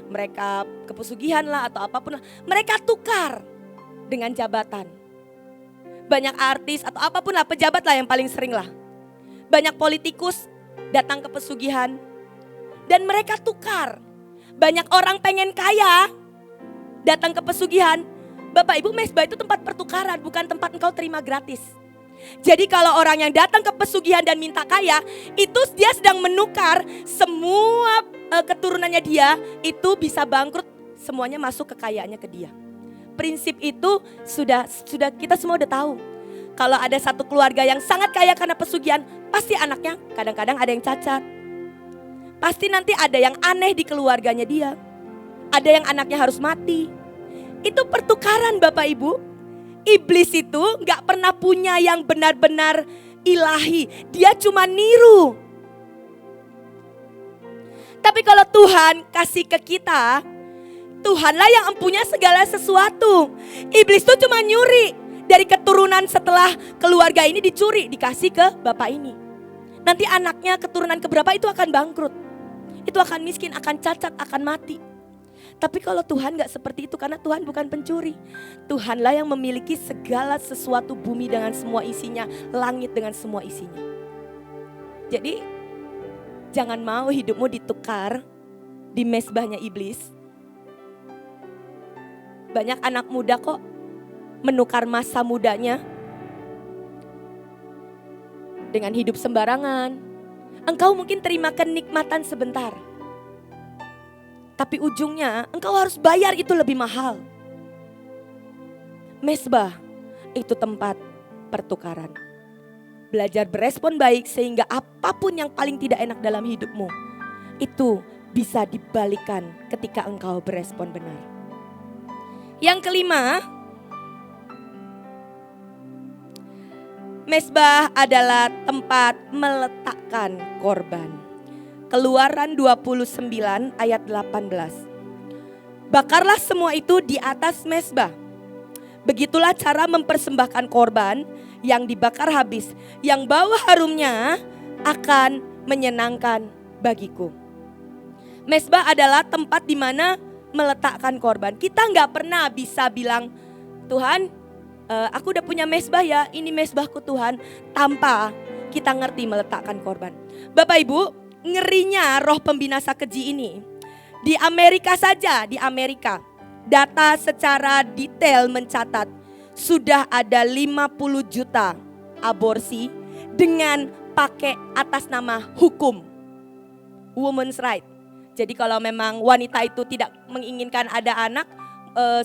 Mereka kepesugihan lah atau apapun lah. Mereka tukar dengan jabatan. Banyak artis atau apapun lah, pejabat lah yang paling sering lah. Banyak politikus datang ke pesugihan dan mereka tukar. Banyak orang pengen kaya datang ke pesugihan. Bapak Ibu, mesbah itu tempat pertukaran, bukan tempat engkau terima gratis. Jadi kalau orang yang datang ke pesugihan dan minta kaya, itu dia sedang menukar semua keturunannya dia, itu bisa bangkrut, semuanya masuk kekayaannya ke dia. Prinsip itu sudah kita semua udah tahu. Kalau ada satu keluarga yang sangat kaya karena pesugihan, pasti anaknya kadang-kadang ada yang cacat. Pasti nanti ada yang aneh di keluarganya dia. Ada yang anaknya harus mati. Itu pertukaran Bapak Ibu. Iblis itu gak pernah punya yang benar-benar ilahi. Dia cuma niru. Tapi kalau Tuhan kasih ke kita, Tuhanlah yang empunya segala sesuatu. Iblis itu cuma nyuri. Dari keturunan setelah keluarga ini dicuri, dikasih ke bapak ini. Nanti anaknya keturunan keberapa itu akan bangkrut. Itu akan miskin, akan cacat, akan mati. Tapi kalau Tuhan gak seperti itu, karena Tuhan bukan pencuri. Tuhanlah yang memiliki segala sesuatu, bumi dengan semua isinya, langit dengan semua isinya. Jadi jangan mau hidupmu ditukar di mesbahnya iblis. Banyak anak muda kok menukar masa mudanya dengan hidup sembarangan. Engkau mungkin terima kenikmatan sebentar, tapi ujungnya engkau harus bayar itu lebih mahal. Mesbah itu tempat pertukaran. Belajar berespon baik sehingga apapun yang paling tidak enak dalam hidupmu, itu bisa dibalikan ketika engkau berespon benar. Yang kelima, mesbah adalah tempat meletakkan korban. Keluaran 29 ayat 18. Bakarlah semua itu di atas mesbah. Begitulah cara mempersembahkan korban yang dibakar habis, yang bau harumnya akan menyenangkan bagiku. Mesbah adalah tempat di mana meletakkan korban. Kita nggak pernah bisa bilang, Tuhan, aku udah punya mesbah ya, ini mesbahku Tuhan, tanpa kita ngerti meletakkan korban. Bapak Ibu, ngerinya roh pembinasa keji ini. Di Amerika saja, di Amerika, data secara detail mencatat sudah ada 50 juta aborsi dengan pakai atas nama hukum women's right. Jadi kalau memang wanita itu tidak menginginkan ada anak,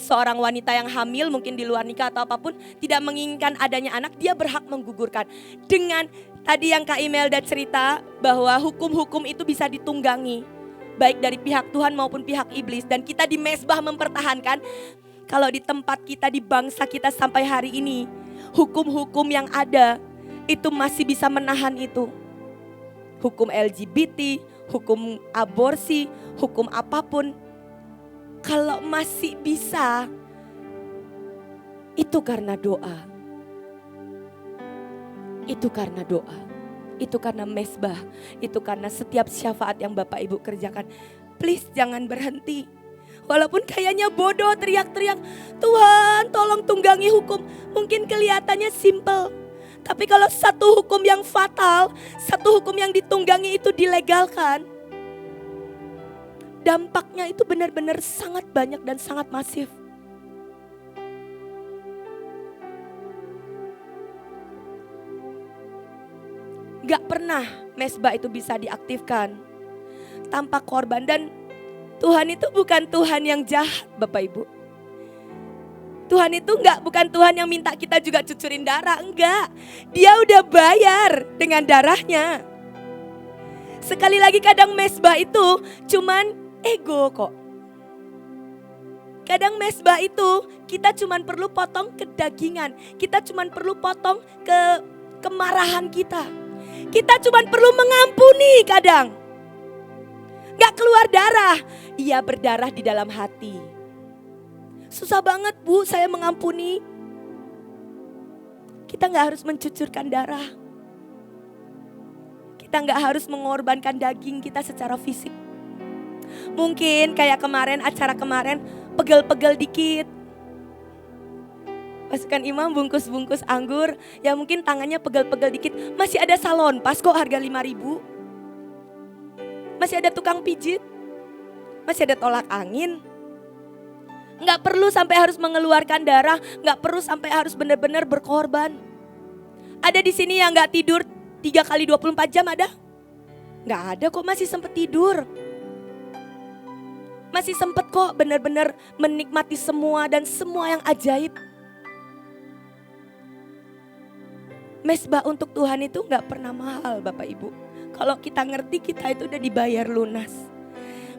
seorang wanita yang hamil mungkin di luar nikah atau apapun, tidak menginginkan adanya anak, dia berhak menggugurkan. Dengan tadi yang Kak Imelda cerita bahwa hukum-hukum itu bisa ditunggangi. baik dari pihak Tuhan maupun pihak iblis, dan kita di mezbah mempertahankan. Kalau di tempat kita, di bangsa kita sampai hari ini, hukum-hukum yang ada itu masih bisa menahan itu. Hukum LGBT, hukum aborsi, hukum apapun. Kalau masih bisa, itu karena doa. Itu karena doa. Itu karena mezbah. Itu karena setiap syafaat yang Bapak Ibu kerjakan. Please jangan berhenti. Walaupun kayaknya bodoh, teriak-teriak, Tuhan tolong tunggangi hukum. Mungkin kelihatannya simple. Tapi kalau satu hukum yang fatal, satu hukum yang ditunggangi itu dilegalkan, dampaknya itu benar-benar sangat banyak dan sangat masif. Gak pernah mezbah itu bisa diaktifkan tanpa korban. Dan Tuhan itu bukan Tuhan yang jahat, Bapak Ibu. Tuhan itu bukan Tuhan yang minta kita juga cucurin darah, enggak. Dia udah bayar dengan darahnya. Sekali lagi kadang mezbah itu cuman ego kok. Kadang mezbah itu kita cuman perlu potong kedagingan. Kita cuman perlu potong kemarahan kita. Kita cuman perlu mengampuni kadang. Gak keluar darah, ia berdarah di dalam hati. Susah banget Bu, saya mengampuni. Kita gak harus mencucurkan darah. Kita gak harus mengorbankan daging kita secara fisik. Mungkin kayak kemarin, acara kemarin, pegel-pegel dikit. Pasukan imam bungkus-bungkus anggur, ya mungkin tangannya pegel-pegel dikit. Masih ada salon pas kok harga 5.000. Masih ada tukang pijit. Masih ada tolak angin. Gak perlu sampai harus mengeluarkan darah, gak perlu sampai harus benar-benar berkorban. Ada di sini yang gak tidur 3 kali 24 jam ada? Gak ada kok, masih sempet tidur. Masih sempet kok benar-benar menikmati semua dan semua yang ajaib. Mezbah untuk Tuhan itu gak pernah mahal Bapak Ibu. Kalau kita ngerti kita itu udah dibayar lunas.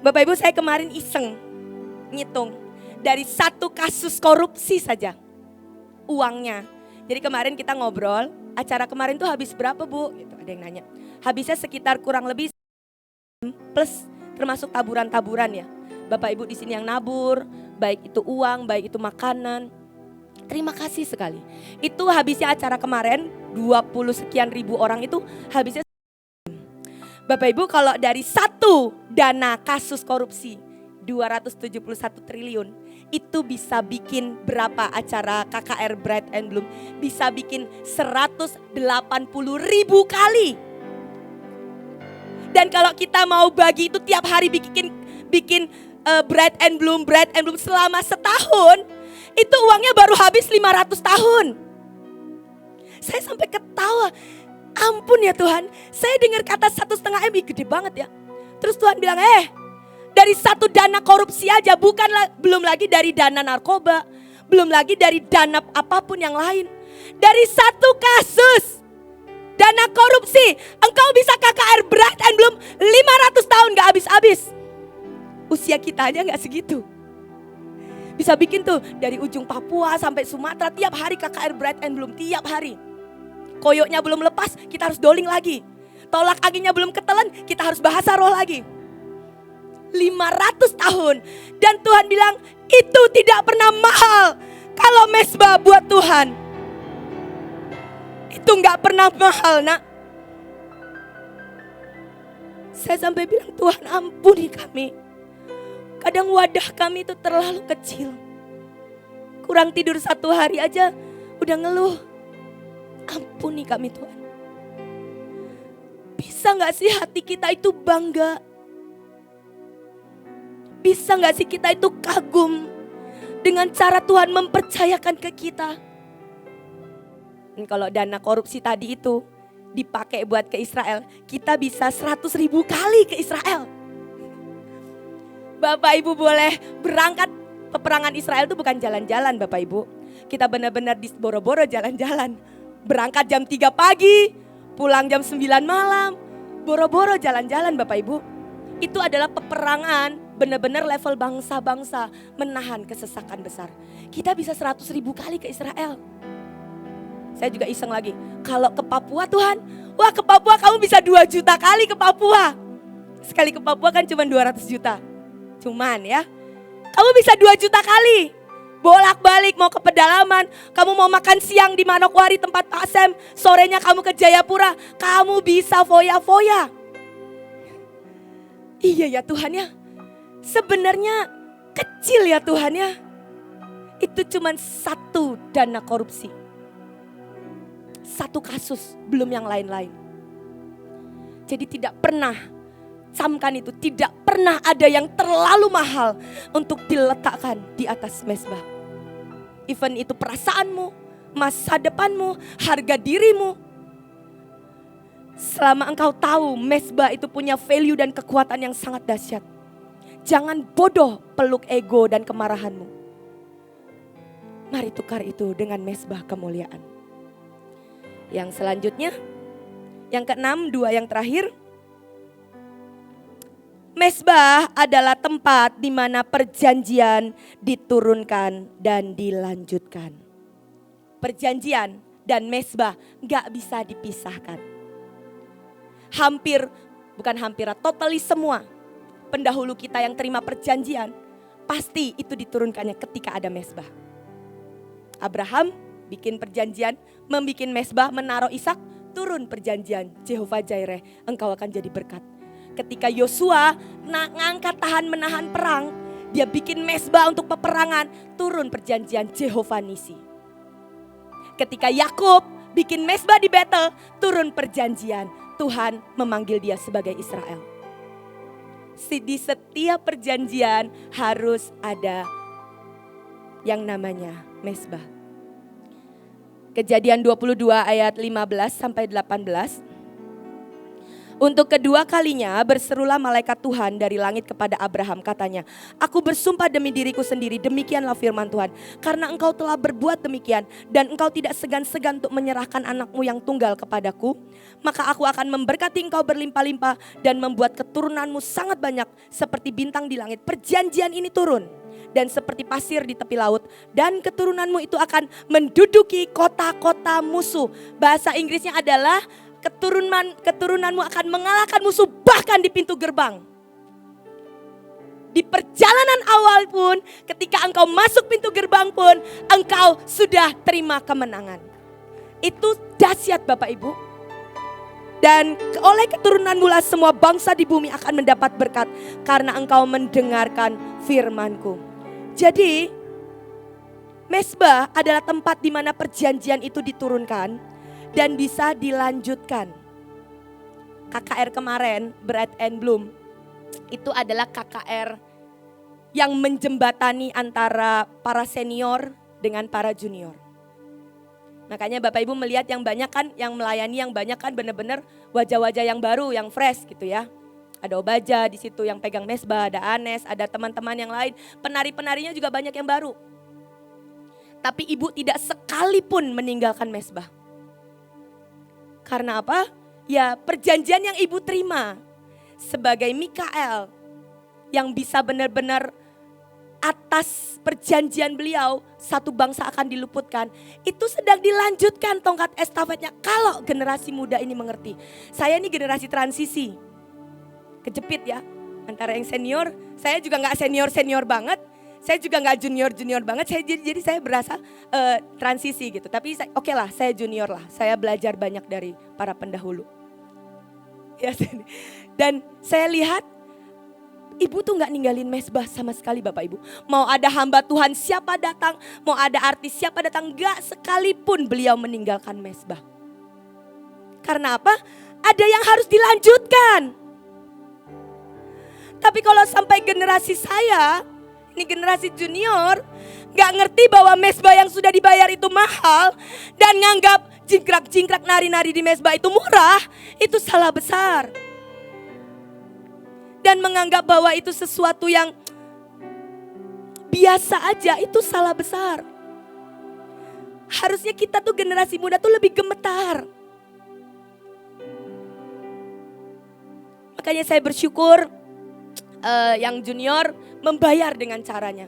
Bapak Ibu, saya kemarin iseng ngitung. Dari satu kasus korupsi saja uangnya. Jadi kemarin kita ngobrol, acara kemarin tuh habis berapa Bu? Gitu, ada yang nanya. Habisnya sekitar kurang lebih plus termasuk taburan-taburan ya. Bapak Ibu di sini yang nabur, baik itu uang, baik itu makanan. Terima kasih sekali. Itu habisnya acara kemarin 20 sekian ribu orang itu habisnya. Bapak Ibu, kalau dari satu dana kasus korupsi 271 triliun itu bisa bikin berapa acara KKR Bright and Bloom? Bisa bikin 180.000 kali. Dan kalau kita mau bagi itu tiap hari bikin Bright and Bloom selama setahun, itu uangnya baru habis 500 tahun. Saya sampai ketawa. Ampun ya Tuhan, saya dengar kata 1,5 M, gede banget ya. Terus Tuhan bilang, dari satu dana korupsi aja, belum lagi dari dana narkoba, belum lagi dari dana apapun yang lain. Dari satu kasus dana korupsi, engkau bisa KKR Bright and Bloom 500 tahun gak habis-habis. Usia kita aja gak segitu. Bisa bikin tuh dari ujung Papua sampai Sumatera, tiap hari KKR Bright and Bloom, tiap hari. Koyoknya belum lepas, kita harus doling lagi. Tolak anginnya belum ketelan, kita harus bahasa roh lagi. 500 tahun. Dan Tuhan bilang, itu tidak pernah mahal. Kalau mezbah buat Tuhan, itu gak pernah mahal nak. Saya sampai bilang, Tuhan ampuni kami. Kadang wadah kami itu terlalu kecil. Kurang tidur 1 hari aja udah ngeluh. Ampuni kami Tuhan. Bisa gak sih hati kita itu bangga? Bisa gak sih kita itu kagum dengan cara Tuhan mempercayakan ke kita? Dan kalau dana korupsi tadi itu dipakai buat ke Israel, kita bisa 100.000 kali ke Israel. Bapak Ibu boleh berangkat peperangan Israel itu bukan jalan-jalan Bapak Ibu. Kita benar-benar di boro-boro jalan-jalan. Berangkat jam 3 pagi, pulang jam 9 malam. Boro-boro jalan-jalan Bapak Ibu. Itu adalah peperangan benar-benar level bangsa-bangsa menahan kesesakan besar. Kita bisa 100.000 kali ke Israel. Saya juga iseng lagi, kalau ke Papua Tuhan, wah ke Papua kamu bisa 2 juta kali ke Papua. Sekali ke Papua kan cuma 200 juta. Cuman ya, kamu bisa 2 juta kali. Bolak-balik mau ke pedalaman, kamu mau makan siang di Manokwari tempat Pak Sem, sorenya kamu ke Jayapura, kamu bisa foya-foya. Iya ya Tuhan ya, sebenarnya kecil ya Tuhan ya. Itu cuma 1 dana korupsi. 1 kasus, belum yang lain-lain. Jadi tidak pernah, camkan itu, tidak pernah ada yang terlalu mahal untuk diletakkan di atas mezbah. Even itu perasaanmu, masa depanmu, harga dirimu. Selama engkau tahu mezbah itu punya value dan kekuatan yang sangat dahsyat, jangan bodoh peluk ego dan kemarahanmu. Mari tukar itu dengan mezbah kemuliaan. Yang selanjutnya, yang ke-6, 2 yang terakhir. Mezbah adalah tempat di mana perjanjian diturunkan dan dilanjutkan. Perjanjian dan mezbah gak bisa dipisahkan. Totally semua pendahulu kita yang terima perjanjian, pasti itu diturunkannya ketika ada mezbah. Abraham bikin perjanjian, membikin mezbah, menaruh Ishak, turun perjanjian, Jehovah Jireh, engkau akan jadi berkat. Ketika Yosua ngangkat tahan menahan perang, dia bikin mezbah untuk peperangan, turun perjanjian Jehovah Nisi. Ketika Yakub bikin mezbah di Betel, turun perjanjian, Tuhan memanggil dia sebagai Israel. Di setiap perjanjian harus ada yang namanya mezbah. Kejadian 22 ayat 15 sampai 18. Untuk kedua kalinya berserulah malaikat Tuhan dari langit kepada Abraham, katanya, aku bersumpah demi diriku sendiri, demikianlah firman Tuhan. Karena engkau telah berbuat demikian dan engkau tidak segan-segan untuk menyerahkan anakmu yang tunggal kepadaku, maka aku akan memberkati engkau berlimpah-limpah dan membuat keturunanmu sangat banyak seperti bintang di langit. Perjanjian ini turun dan seperti pasir di tepi laut, dan keturunanmu itu akan menduduki kota-kota musuh. Bahasa Inggrisnya adalah keturunanmu akan mengalahkan musuh bahkan di pintu gerbang. Di perjalanan awal pun, ketika engkau masuk pintu gerbang pun, engkau sudah terima kemenangan. Itu dahsyat Bapak Ibu. Dan oleh keturunanmu lah semua bangsa di bumi akan mendapat berkat, karena engkau mendengarkan firmanku. Jadi mezbah adalah tempat di mana perjanjian itu diturunkan dan bisa dilanjutkan. KKR kemarin, Bread and Bloom, itu adalah KKR yang menjembatani antara para senior dengan para junior. Makanya Bapak Ibu melihat yang banyak kan, yang melayani yang banyak kan benar-benar wajah-wajah yang baru, yang fresh gitu ya. Ada Obaja di situ yang pegang mezbah, ada Anes, ada teman-teman yang lain. Penari-penarinya juga banyak yang baru. Tapi ibu tidak sekalipun meninggalkan mezbah. Karena apa? Ya perjanjian yang ibu terima sebagai Mikael yang bisa benar-benar atas perjanjian beliau satu bangsa akan diluputkan. Itu sedang dilanjutkan tongkat estafetnya kalau generasi muda ini mengerti. Saya ini generasi transisi. Kejepit ya antara yang senior, saya juga gak senior-senior banget. Saya juga gak junior-junior banget, jadi saya berasa transisi gitu. Tapi oke lah, saya junior lah, saya belajar banyak dari para pendahulu. Ya, dan saya lihat ibu tuh gak ninggalin mezbah sama sekali Bapak Ibu. Mau ada hamba Tuhan siapa datang, mau ada artis siapa datang, gak sekalipun beliau meninggalkan mezbah. Karena apa? Ada yang harus dilanjutkan. Tapi kalau sampai generasi saya, ini generasi junior, gak ngerti bahwa mezbah yang sudah dibayar itu mahal dan nganggap jingkrak-jingkrak nari-nari di mezbah itu murah, itu salah besar. Dan menganggap bahwa itu sesuatu yang biasa aja, itu salah besar. Harusnya kita tuh generasi muda tuh lebih gemetar. Makanya saya bersyukur yang junior membayar dengan caranya.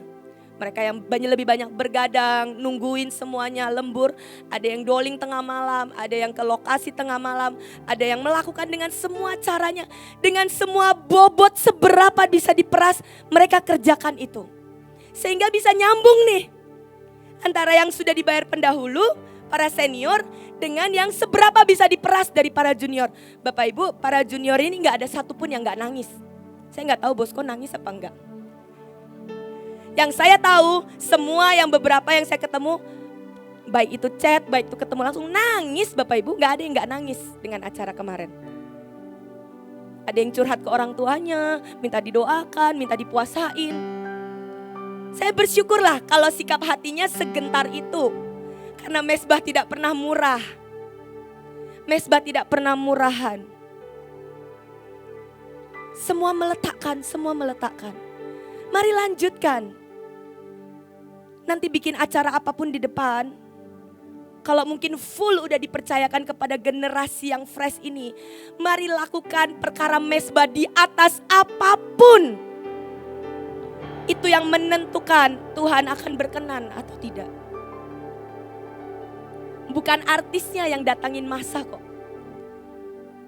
Mereka yang lebih banyak bergadang, nungguin semuanya lembur. Ada yang doling tengah malam, ada yang ke lokasi tengah malam. Ada yang melakukan dengan semua caranya. Dengan semua bobot seberapa bisa diperas, mereka kerjakan itu. Sehingga bisa nyambung nih. Antara yang sudah dibayar pendahulu, para senior, dengan yang seberapa bisa diperas dari para junior. Bapak Ibu, para junior ini gak ada satupun yang gak nangis. Saya gak tahu Bosco nangis apa enggak. Yang saya tahu, semua yang beberapa yang saya ketemu, baik itu chat, baik itu ketemu langsung, nangis Bapak Ibu. Gak ada yang gak nangis dengan acara kemarin. Ada yang curhat ke orang tuanya, minta didoakan, minta dipuasain. Saya bersyukurlah kalau sikap hatinya segentar itu. Karena Mesbah tidak pernah murah. Mesbah tidak pernah murahan. Semua meletakkan, semua meletakkan. Mari lanjutkan. Nanti bikin acara apapun di depan. Kalau mungkin full udah dipercayakan kepada generasi yang fresh ini. Mari lakukan perkara mesbah di atas apapun. Itu yang menentukan Tuhan akan berkenan atau tidak. Bukan artisnya yang datangin masa kok.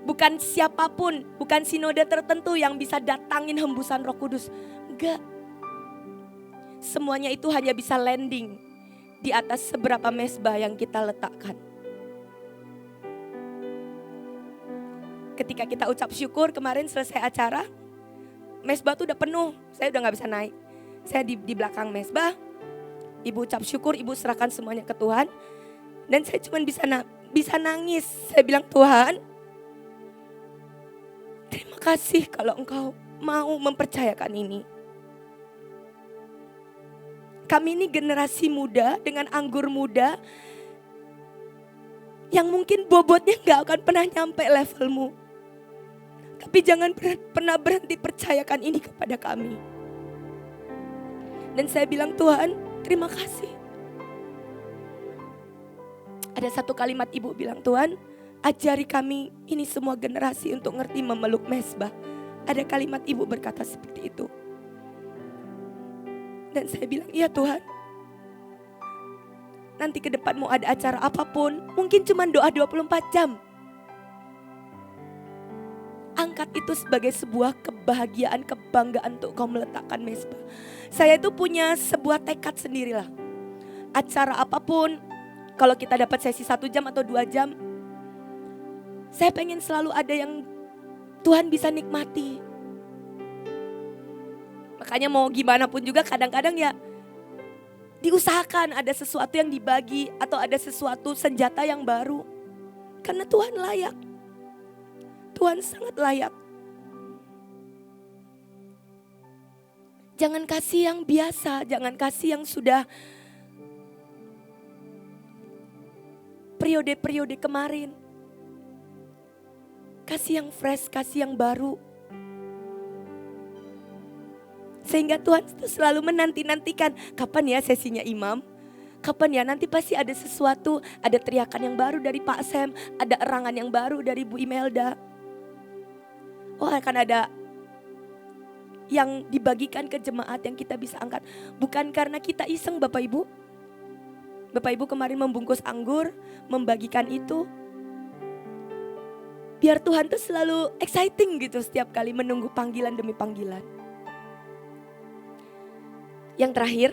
Bukan siapapun, bukan sinode tertentu yang bisa datangin hembusan Roh Kudus. Enggak. Semuanya itu hanya bisa landing di atas seberapa mesbah yang kita letakkan. Ketika kita ucap syukur kemarin selesai acara, mesbah tuh udah penuh, saya udah gak bisa naik. Saya di belakang mesbah, ibu ucap syukur, ibu serahkan semuanya ke Tuhan. Dan saya cuma bisa nangis. Saya bilang, Tuhan, terima kasih kalau Engkau mau mempercayakan ini. Kami ini generasi muda dengan anggur muda yang mungkin bobotnya gak akan pernah nyampe levelmu. Tapi jangan pernah berhenti percayakan ini kepada kami. Dan saya bilang, Tuhan, terima kasih. Ada satu kalimat ibu bilang, Tuhan, ajari kami ini semua generasi untuk ngerti memeluk mesbah. Ada kalimat ibu berkata seperti itu. Dan saya bilang, iya Tuhan. Nanti ke depan mau ada acara apapun, mungkin cuma doa 24 jam. Angkat itu sebagai sebuah kebahagiaan, kebanggaan untuk kau meletakkan mesbah. Saya itu punya sebuah tekad sendirilah. Acara apapun, kalau kita dapat sesi 1 jam atau 2 jam, saya pengen selalu ada yang Tuhan bisa nikmati. Makanya mau gimana pun juga kadang-kadang ya diusahakan ada sesuatu yang dibagi atau ada sesuatu senjata yang baru. Karena Tuhan layak. Tuhan sangat layak. Jangan kasih yang biasa, jangan kasih yang sudah periode-periode kemarin. Kasih yang fresh, kasih yang baru. Sehingga Tuhan itu selalu menanti-nantikan kapan ya sesinya imam. Kapan ya nanti pasti ada sesuatu, ada teriakan yang baru dari Pak Sam, ada erangan yang baru dari Bu Imelda. Oh akan ada yang dibagikan ke jemaat yang kita bisa angkat. Bukan karena kita iseng Bapak Ibu. Bapak Ibu kemarin membungkus anggur, membagikan itu. Biar Tuhan tuh selalu exciting gitu setiap kali menunggu panggilan demi panggilan. Yang terakhir,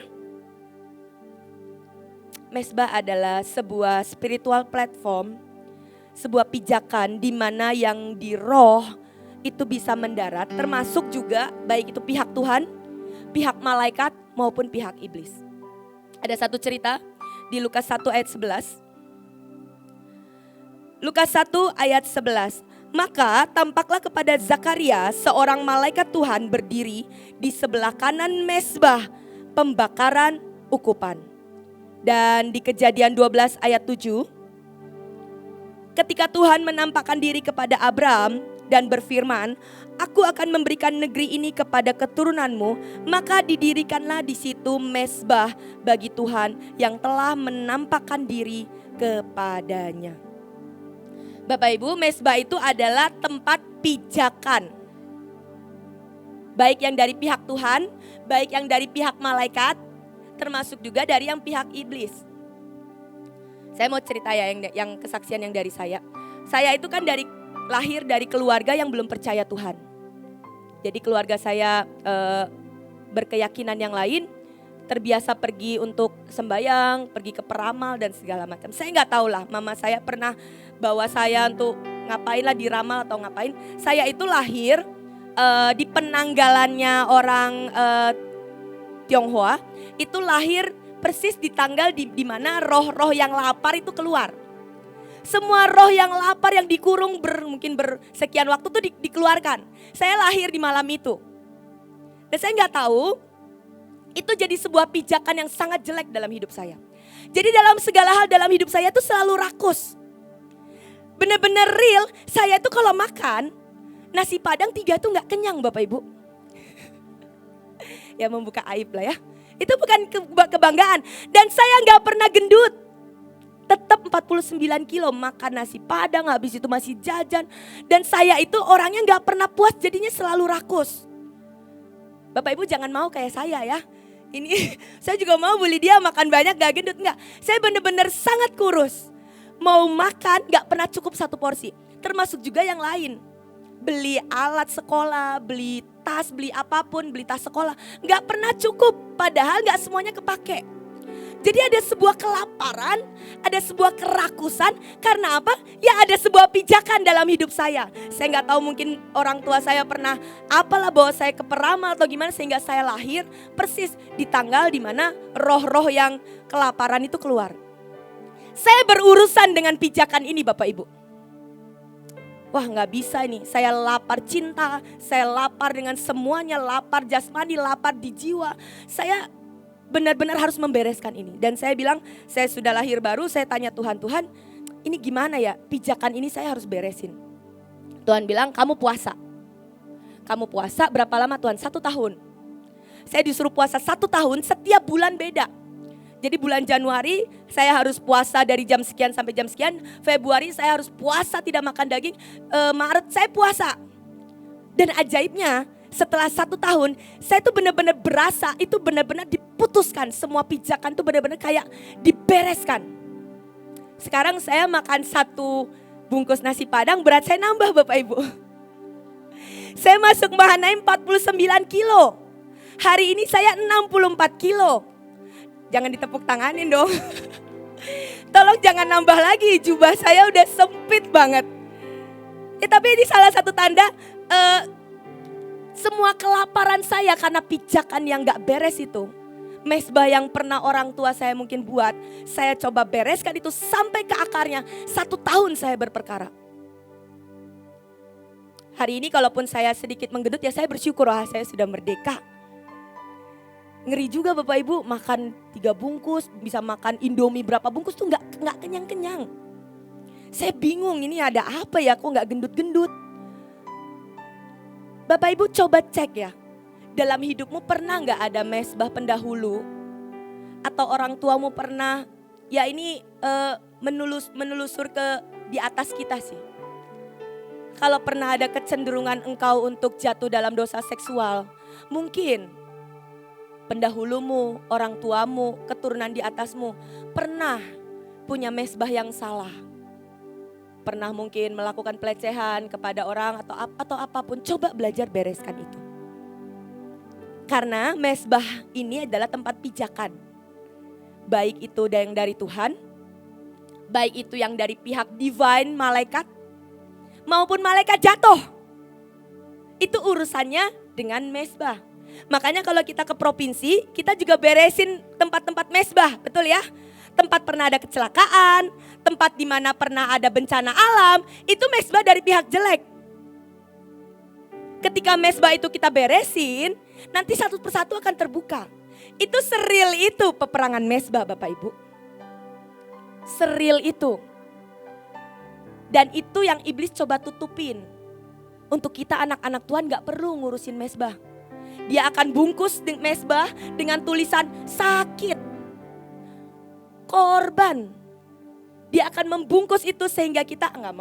mesbah adalah sebuah spiritual platform, sebuah pijakan di mana yang di roh itu bisa mendarat, termasuk juga baik itu pihak Tuhan, pihak malaikat maupun pihak iblis. Ada satu cerita di Lukas 1 ayat 11. Lukas 1 ayat 11. Maka tampaklah kepada Zakaria seorang malaikat Tuhan berdiri di sebelah kanan mesbah pembakaran ukupan. Dan di Kejadian 12 ayat 7, ketika Tuhan menampakkan diri kepada Abraham dan berfirman, aku akan memberikan negeri ini kepada keturunanmu, maka didirikanlah di situ mesbah bagi Tuhan yang telah menampakkan diri kepadanya. Bapak Ibu, mesbah itu adalah tempat pijakan. Baik yang dari pihak Tuhan, baik yang dari pihak malaikat, termasuk juga dari yang pihak iblis. Saya mau cerita ya yang kesaksian yang dari saya. Saya itu kan lahir dari keluarga yang belum percaya Tuhan. Jadi keluarga saya berkeyakinan yang lain, terbiasa pergi untuk sembayang, pergi ke peramal dan segala macam. Saya nggak tahu lah, mama saya pernah bawa saya untuk ngapain lah di ramal atau ngapain. Saya itu lahir di penanggalannya orang Tionghoa, itu lahir persis di tanggal di mana roh-roh yang lapar itu keluar. Semua roh yang lapar yang dikurung mungkin bersekian waktu itu dikeluarkan. Saya lahir di malam itu. Dan saya nggak tahu, itu jadi sebuah pijakan yang sangat jelek dalam hidup saya. Jadi dalam segala hal dalam hidup saya itu selalu rakus. Bener-bener real, saya itu kalau makan nasi padang 3 tuh gak kenyang Bapak Ibu. Ya membuka aib lah ya. Itu bukan kebanggaan. Dan saya gak pernah gendut. Tetap 49 kilo makan nasi padang, habis itu masih jajan. Dan saya itu orangnya gak pernah puas, jadinya selalu rakus. Bapak Ibu jangan mau kayak saya ya. Ini saya juga mau bully dia makan banyak gak gendut, enggak. Saya benar-benar sangat kurus. Mau makan gak pernah cukup 1 porsi. Termasuk juga yang lain. Beli alat sekolah, beli tas, beli apapun, beli tas sekolah. Gak pernah cukup, padahal gak semuanya kepake. Jadi ada sebuah kelaparan, ada sebuah kerakusan. Karena apa? Ya ada sebuah pijakan dalam hidup saya. Saya gak tahu mungkin orang tua saya pernah apalah bawa saya ke peramal atau gimana. Sehingga saya lahir persis di tanggal dimana roh-roh yang kelaparan itu keluar. Saya berurusan dengan pijakan ini Bapak Ibu. Wah gak bisa nih, saya lapar cinta, saya lapar dengan semuanya, lapar jasmani, lapar di jiwa. Saya benar-benar harus membereskan ini. Dan saya bilang, saya sudah lahir baru, saya tanya Tuhan, Tuhan ini gimana ya, pijakan ini saya harus beresin. Tuhan bilang, kamu puasa. Kamu puasa berapa lama Tuhan? 1 tahun. Saya disuruh puasa 1 tahun, setiap bulan beda. Jadi bulan Januari saya harus puasa dari jam sekian sampai jam sekian. Februari saya harus puasa tidak makan daging. Maret saya puasa. Dan ajaibnya setelah 1 tahun saya tuh benar-benar berasa itu benar-benar diputuskan. Semua pijakan tuh benar-benar kayak dibereskan. Sekarang saya makan 1 bungkus nasi padang, berat saya nambah Bapak Ibu. Saya masuk Mahanaim 49 kilo. Hari ini saya 64 kilo. Jangan ditepuk tanganin dong. Tolong jangan nambah lagi, jubah saya udah sempit banget. Tapi ini salah satu tanda semua kelaparan saya karena pijakan yang gak beres itu. Mesbah yang pernah orang tua saya mungkin buat, saya coba bereskan itu sampai ke akarnya. 1 tahun saya berperkara. Hari ini kalaupun saya sedikit menggendut ya saya bersyukur, saya sudah merdeka. Ngeri juga Bapak Ibu, makan 3 bungkus, bisa makan Indomie berapa bungkus tuh nggak kenyang-kenyang. Saya bingung ini ada apa ya, kok nggak gendut-gendut. Bapak Ibu coba cek ya, dalam hidupmu pernah nggak ada mesbah pendahulu? Atau orang tuamu pernah, ya ini menelusur ke di atas kita sih. Kalau pernah ada kecenderungan engkau untuk jatuh dalam dosa seksual, mungkin pendahulumu, orang tuamu, keturunan di atasmu pernah punya mesbah yang salah. Pernah mungkin melakukan pelecehan kepada orang atau apapun. Coba belajar bereskan itu. Karena mesbah ini adalah tempat pijakan. Baik itu yang dari Tuhan, baik itu yang dari pihak divine, malaikat, maupun malaikat jatuh. Itu urusannya dengan mesbah. Makanya kalau kita ke provinsi, kita juga beresin tempat-tempat mesbah, betul ya? Tempat pernah ada kecelakaan, tempat di mana pernah ada bencana alam, itu mesbah dari pihak jelek. Ketika mesbah itu kita beresin, nanti satu persatu akan terbuka. Itu seril itu peperangan mesbah Bapak Ibu. Seril itu. Dan itu yang iblis coba tutupin. Untuk kita anak-anak Tuhan gak perlu ngurusin mesbah. Dia akan bungkus mesbah dengan tulisan sakit, korban. Dia akan membungkus itu sehingga kita nggak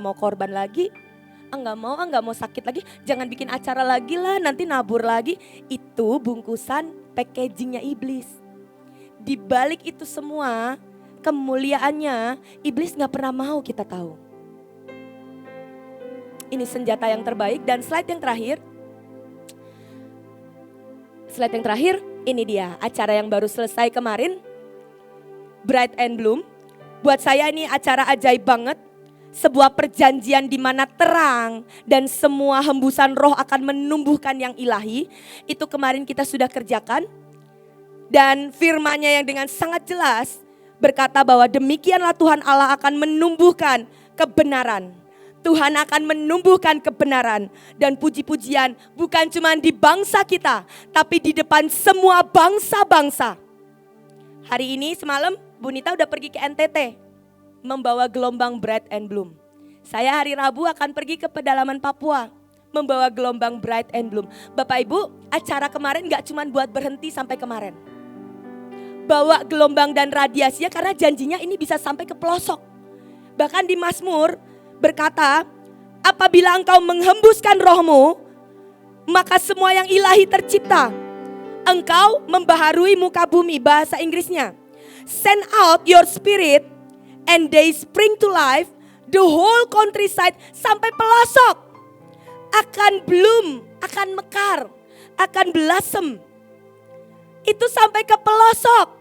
mau korban lagi. Nggak mau sakit lagi, jangan bikin acara lagi lah, nanti nabur lagi. Itu bungkusan packagingnya iblis. Di balik itu semua, kemuliaannya iblis gak pernah mau kita tahu. Ini senjata yang terbaik. Dan slide yang terakhir. Ini dia acara yang baru selesai kemarin, Bright and Bloom. Buat saya ini acara ajaib banget. Sebuah perjanjian di mana terang dan semua hembusan roh akan menumbuhkan yang ilahi. Itu kemarin kita sudah kerjakan. Dan firman-Nya yang dengan sangat jelas berkata bahwa demikianlah Tuhan Allah akan menumbuhkan kebenaran. Tuhan akan menumbuhkan kebenaran dan puji-pujian bukan cuma di bangsa kita, tapi di depan semua bangsa-bangsa. Hari ini semalam Bu Nita udah pergi ke NTT membawa gelombang Bright and Bloom. Saya hari Rabu akan pergi ke pedalaman Papua membawa gelombang Bright and Bloom. Bapak Ibu, acara kemarin gak cuma buat berhenti sampai kemarin. Bawa gelombang dan radiasinya karena janjinya ini bisa sampai ke pelosok. Bahkan di Mazmur berkata, apabila engkau menghembuskan rohmu, maka semua yang ilahi tercipta. Engkau membaharui muka bumi, bahasa Inggrisnya. Send out your spirit and they spring to life, the whole countryside sampai pelosok. Akan bloom, akan mekar, akan blossom. Itu sampai ke pelosok.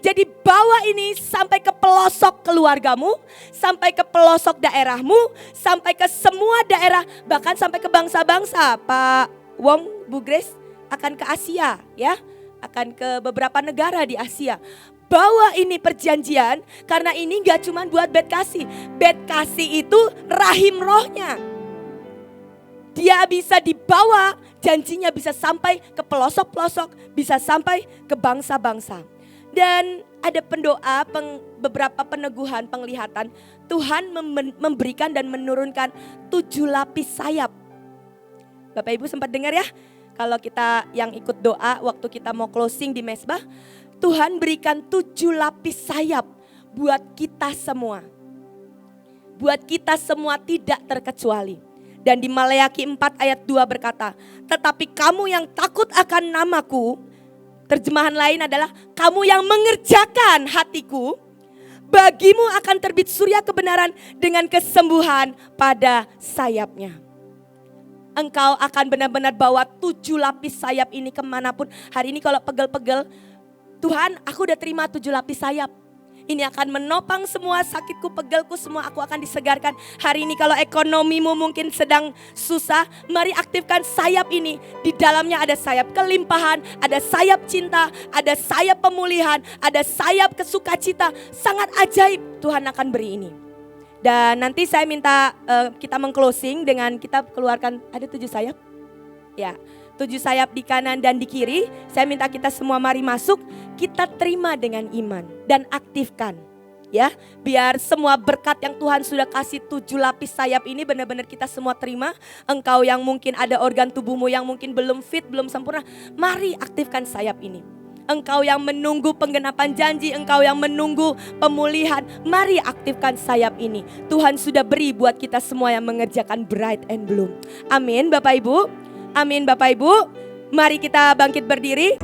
Jadi bawa ini sampai ke pelosok keluargamu, sampai ke pelosok daerahmu, sampai ke semua daerah, bahkan sampai ke bangsa-bangsa. Pak Wong, Bu Grace akan ke Asia ya, akan ke beberapa negara di Asia. Bawa ini perjanjian karena ini gak cuma buat bed kasih. Bed kasih itu rahim rohnya. Dia bisa dibawa, janjinya bisa sampai ke pelosok-pelosok, bisa sampai ke bangsa-bangsa. Dan ada beberapa peneguhan penglihatan. Tuhan memberikan dan menurunkan 7 lapis sayap. Bapak Ibu sempat dengar ya? Kalau kita yang ikut doa waktu kita mau closing di mesbah. Tuhan berikan 7 lapis sayap buat kita semua. Buat kita semua tidak terkecuali. Dan di Maleakhi 4 ayat 2 berkata, tetapi kamu yang takut akan namaku, terjemahan lain adalah kamu yang mengerjakan hatiku, bagimu akan terbit surya kebenaran dengan kesembuhan pada sayapnya. Engkau akan benar-benar bawa 7 lapis sayap ini kemanapun. Hari ini kalau pegel-pegel, Tuhan aku udah terima 7 lapis sayap. Ini akan menopang semua sakitku, pegelku, semua aku akan disegarkan. Hari ini kalau ekonomimu mungkin sedang susah, mari aktifkan sayap ini. Di dalamnya ada sayap kelimpahan, ada sayap cinta, ada sayap pemulihan, ada sayap kesukacita. Sangat ajaib Tuhan akan beri ini. Dan nanti saya minta kita meng-closing dengan kita keluarkan, ada 7 sayap? Ya. 7 sayap di kanan dan di kiri. Saya minta kita semua mari masuk. Kita terima dengan iman dan aktifkan. Ya, biar semua berkat yang Tuhan sudah kasih 7 lapis sayap ini benar-benar kita semua terima. Engkau yang mungkin ada organ tubuhmu yang mungkin belum fit, belum sempurna. Mari aktifkan sayap ini. Engkau yang menunggu penggenapan janji, engkau yang menunggu pemulihan. Mari aktifkan sayap ini. Tuhan sudah beri buat kita semua yang mengerjakan Bright and Bloom. Amin Bapak Ibu. Amin Bapak Ibu, mari kita bangkit berdiri.